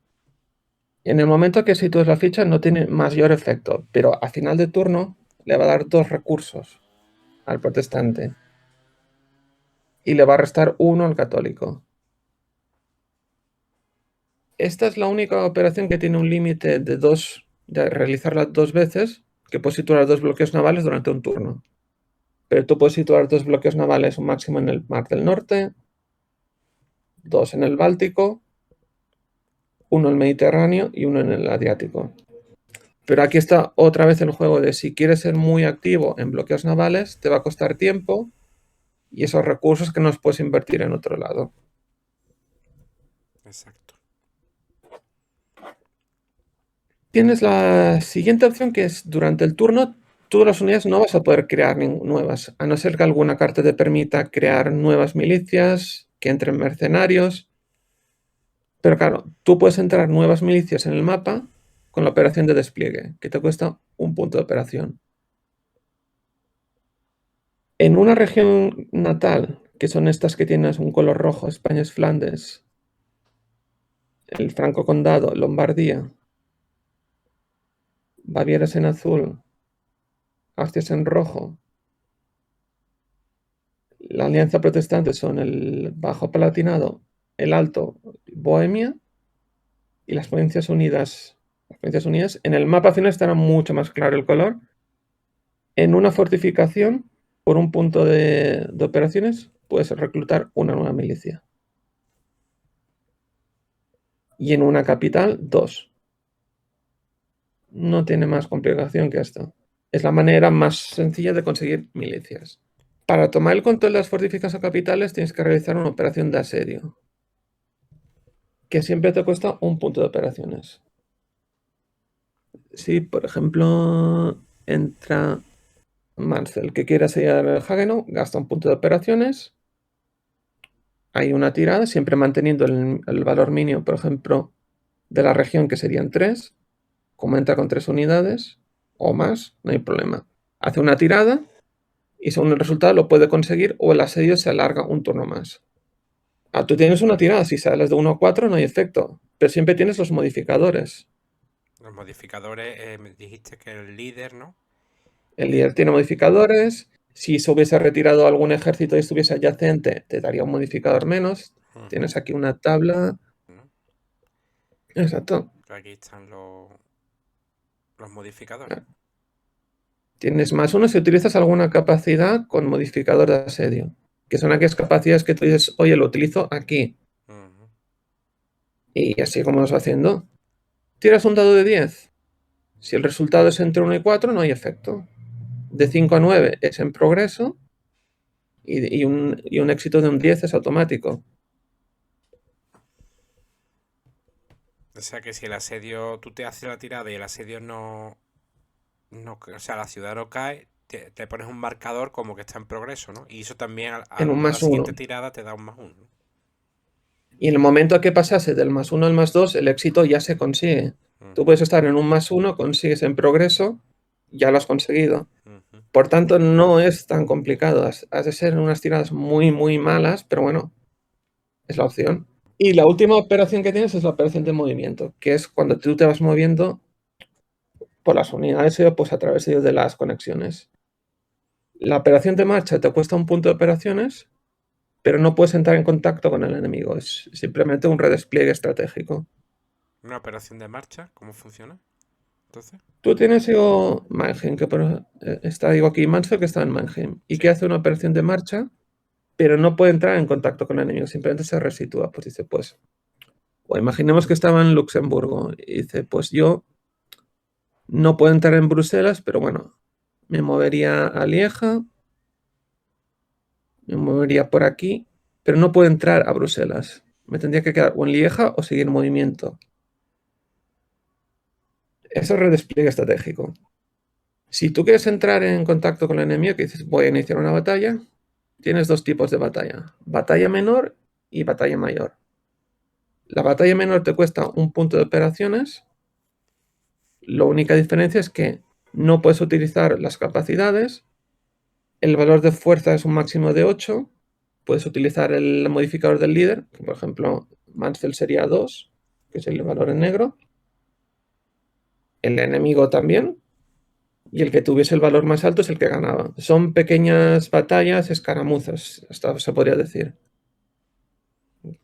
En el momento que sitúes la ficha no tiene mayor efecto, pero a final de turno le va a dar 2 recursos al protestante y le va a restar 1 al católico. Esta es la única operación que tiene un límite de 2, de realizarla 2 veces, que puedes situar 2 bloqueos navales durante un turno. Pero tú puedes situar 2 bloqueos navales, un máximo en el Mar del Norte, 2 en el Báltico, 1 en el Mediterráneo y 1 en el Adriático. Pero aquí está otra vez el juego de si quieres ser muy activo en bloqueos navales, te va a costar tiempo y esos recursos que no los puedes invertir en otro lado. Exacto. Tienes la siguiente opción, que es durante el turno, tú las unidades no vas a poder crear nuevas, a no ser que alguna carta te permita crear nuevas milicias, que entren mercenarios. Pero claro, tú puedes entrar nuevas milicias en el mapa con la operación de despliegue, que te cuesta 1 punto de operación. En una región natal, que son estas que tienes un color rojo, España es Flandes, el Franco Condado, Lombardía, Baviera es en azul, Austria es en rojo, la Alianza Protestante son el Bajo Palatinado, el Alto, Bohemia y las Provincias Unidas. Las Provincias Unidas, en el mapa final estará mucho más claro el color. En una fortificación, por 1 punto de operaciones, puedes reclutar una nueva milicia. Y en una capital, 2. No tiene más complicación que esto. Es la manera más sencilla de conseguir milicias. Para tomar el control de las fortificaciones capitales tienes que realizar una operación de asedio, que siempre te cuesta 1 punto de operaciones. Si, por ejemplo, entra Marcel, que quiere asediar el Hageno, gasta 1 punto de operaciones. Hay una tirada, siempre manteniendo el valor mínimo, por ejemplo, de la región, que serían 3. Como entra con 3 unidades o más, no hay problema. Hace una tirada y según el resultado lo puede conseguir, o el asedio se alarga un turno más. Tú tienes una tirada, si sales de 1 a 4 no hay efecto, pero siempre tienes los modificadores. Los modificadores, me dijiste que el líder, ¿no? El líder tiene modificadores. Si se hubiese retirado algún ejército y estuviese adyacente, te daría un modificador menos. Tienes aquí una tabla. Exacto. Aquí están los modificadores. Tienes +1 si utilizas alguna capacidad con modificador de asedio, que son aquellas capacidades que tú dices, oye, lo utilizo aquí. Y así como vas haciendo. Tiras un dado de 10. Si el resultado es entre 1 y 4, no hay efecto. De 5 a 9 es en progreso y un éxito de un 10 es automático. O sea que si el asedio, tú te haces la tirada y el asedio o sea, la ciudad no cae, te pones un marcador como que está en progreso, ¿no? Y eso también En un a la más 1. siguiente tirada te da un +1, ¿no? Y en el momento que pasase del más 1 al más 2, el éxito ya se consigue. Tú Ujú, puedes estar en un más 1, consigues en progreso, ya lo has conseguido. ujú. Por tanto, no es tan complicado. Has de ser unas tiradas muy, muy malas, pero bueno, es la opción. Y la última operación que tienes es la operación de movimiento, que es cuando tú te vas moviendo por las unidades o pues a través de las conexiones. La operación de marcha te cuesta un punto de operaciones, pero no puedes entrar en contacto con el enemigo. Es simplemente un redespliegue estratégico. Una operación de marcha, ¿cómo funciona? Entonces, Tú tienes Mannheim, está, digo aquí, Mansfeld, que está en Mannheim, y que sí. hace una operación de marcha, pero no puede entrar en contacto con el enemigo, simplemente se resitúa. Pues dice, pues, o imaginemos que estaba en Luxemburgo, y dice, pues yo no puedo entrar en Bruselas, pero bueno, me movería a Lieja, me movería por aquí, pero no puedo entrar a Bruselas. Me tendría que quedar o en Lieja o seguir en movimiento. Eso es redespliegue estratégico. Si tú quieres entrar en contacto con el enemigo, que dices, voy a iniciar una batalla, tienes dos tipos de batalla. Batalla menor y batalla mayor. La batalla menor te cuesta un punto de operaciones. La única diferencia es que no puedes utilizar las capacidades. El valor de fuerza es un máximo de 8. Puedes utilizar el modificador del líder, que por ejemplo Mansfeld sería 2, que es el valor en negro. El enemigo también. Y el que tuviese el valor más alto es el que ganaba. Son pequeñas batallas, escaramuzas, hasta se podría decir,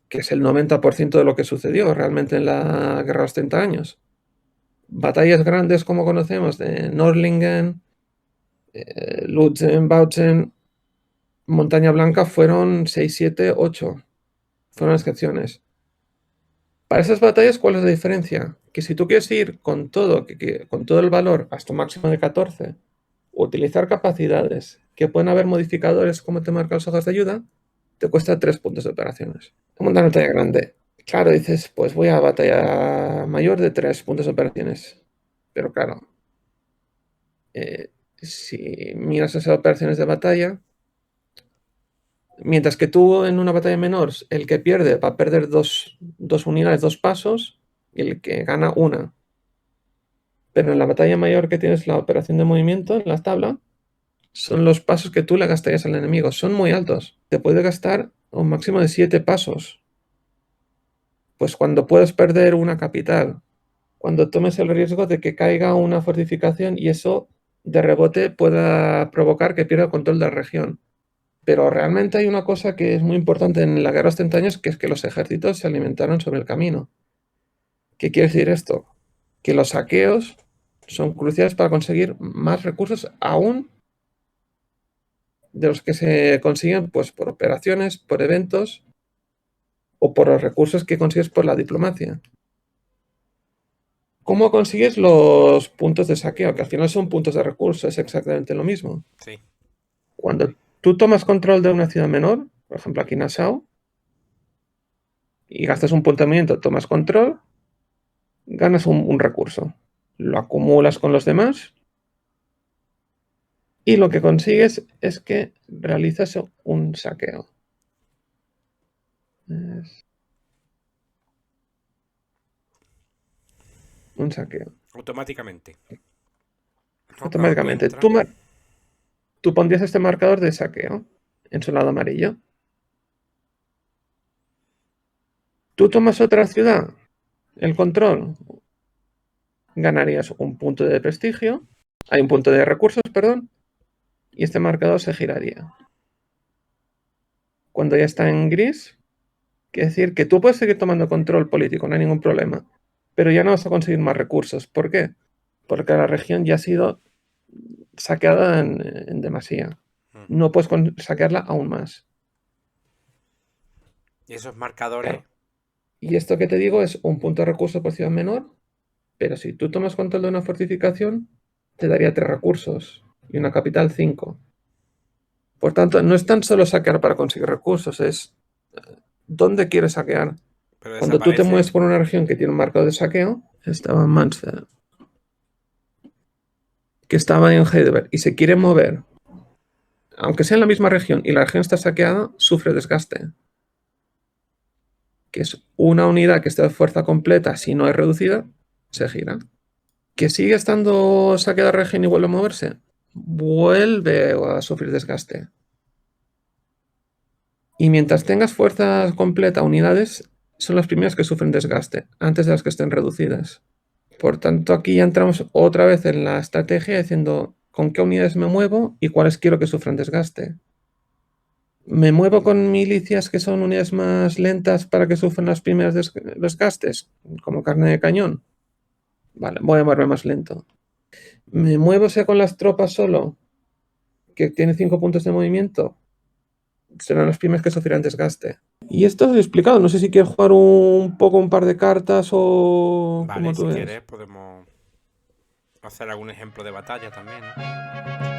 que es el 90% de lo que sucedió realmente en la Guerra de los 30 años. Batallas grandes como conocemos de Nördlingen, Lutzen, Bautzen, Montaña Blanca fueron 6, 7, 8. Fueron Ujú. excepciones. Para esas batallas, ¿cuál es la diferencia? Que si tú quieres ir con todo, con todo el valor hasta un máximo de 14, utilizar capacidades, que pueden haber modificadores como te marcan las hojas de ayuda, te cuesta 3 puntos de operaciones. En una batalla grande, claro, dices, pues voy a batalla mayor de 3 puntos de operaciones. Pero claro, si miras esas operaciones de batalla, mientras que tú en una batalla menor, el que pierde va a perder dos unidades, 2 pasos, y el que gana una. Pero en la batalla mayor que tienes la operación de movimiento en la tabla, son los pasos que tú le gastarías al enemigo. Son muy altos. Te puede gastar un máximo de 7 pasos. Pues cuando puedes perder una capital, cuando tomes el riesgo de que caiga una fortificación y eso de rebote pueda provocar que pierda el control de la región. Pero realmente hay una cosa que es muy importante en la guerra de los 30 años, que es que los ejércitos se alimentaron sobre el camino. ¿Qué quiere decir esto? Que los saqueos son cruciales para conseguir más recursos aún de los que se consiguen pues, por operaciones, por eventos o por los recursos que consigues por la diplomacia. ¿Cómo consigues los puntos de saqueo? Que al final son puntos de recursos, es exactamente lo mismo. Sí. Cuando tú tomas control de una ciudad menor, por ejemplo aquí Nassau, y gastas un punto de movimiento, tomas control, ganas un recurso. Lo acumulas con los demás y lo que consigues es que realizas un saqueo. Un saqueo. Automáticamente. ¿No? Cuando tú Automáticamente. entras. Tú pondrías este marcador de saqueo en su lado amarillo. Tú tomas otra ciudad, el control, ganarías un punto de prestigio, hay un punto de recursos, perdón, y este marcador se giraría. Cuando ya está en gris, quiere decir que tú puedes seguir tomando control político, no hay ningún problema, pero ya no vas a conseguir más recursos. ¿Por qué? Porque la región ya ha sido saqueada en demasía. Ujú. No puedes saquearla aún más. Y esos marcadores. Claro. Y esto que te digo es un punto de recurso por ciudad menor Pero si tú tomas control de una fortificación, te daría 3 recursos y una capital 5. Por tanto, no es tan solo saquear para conseguir recursos, es dónde quieres saquear. Pero Cuando tú te desaparece. mueves por una región que tiene un marcado de saqueo, estaba en Mansfeld, que estaba en Heidelberg, y se quiere mover, aunque sea en la misma región y la región está saqueada, sufre desgaste. Que es una unidad que está de fuerza completa, si no es reducida, se gira. Que sigue estando saqueada la región y vuelve a moverse, vuelve a sufrir desgaste. Y mientras tengas fuerza completa, unidades son las primeras que sufren desgaste, antes de las que estén reducidas. Por tanto, aquí ya entramos otra vez en la estrategia diciendo con qué unidades me muevo y cuáles quiero que sufran desgaste. ¿Me muevo con milicias que son unidades más lentas para que sufran las primeras desgastes? Como carne de cañón. Vale, voy a moverme más lento. ¿Me muevo sea con las tropas solo? Que tiene 5 puntos de movimiento. Serán las primeras que sufrirán desgaste. Y esto os he explicado. No sé si quieres jugar un poco un par de cartas o Vale, como tú si ves. quieres podemos hacer algún ejemplo de batalla también, ¿no?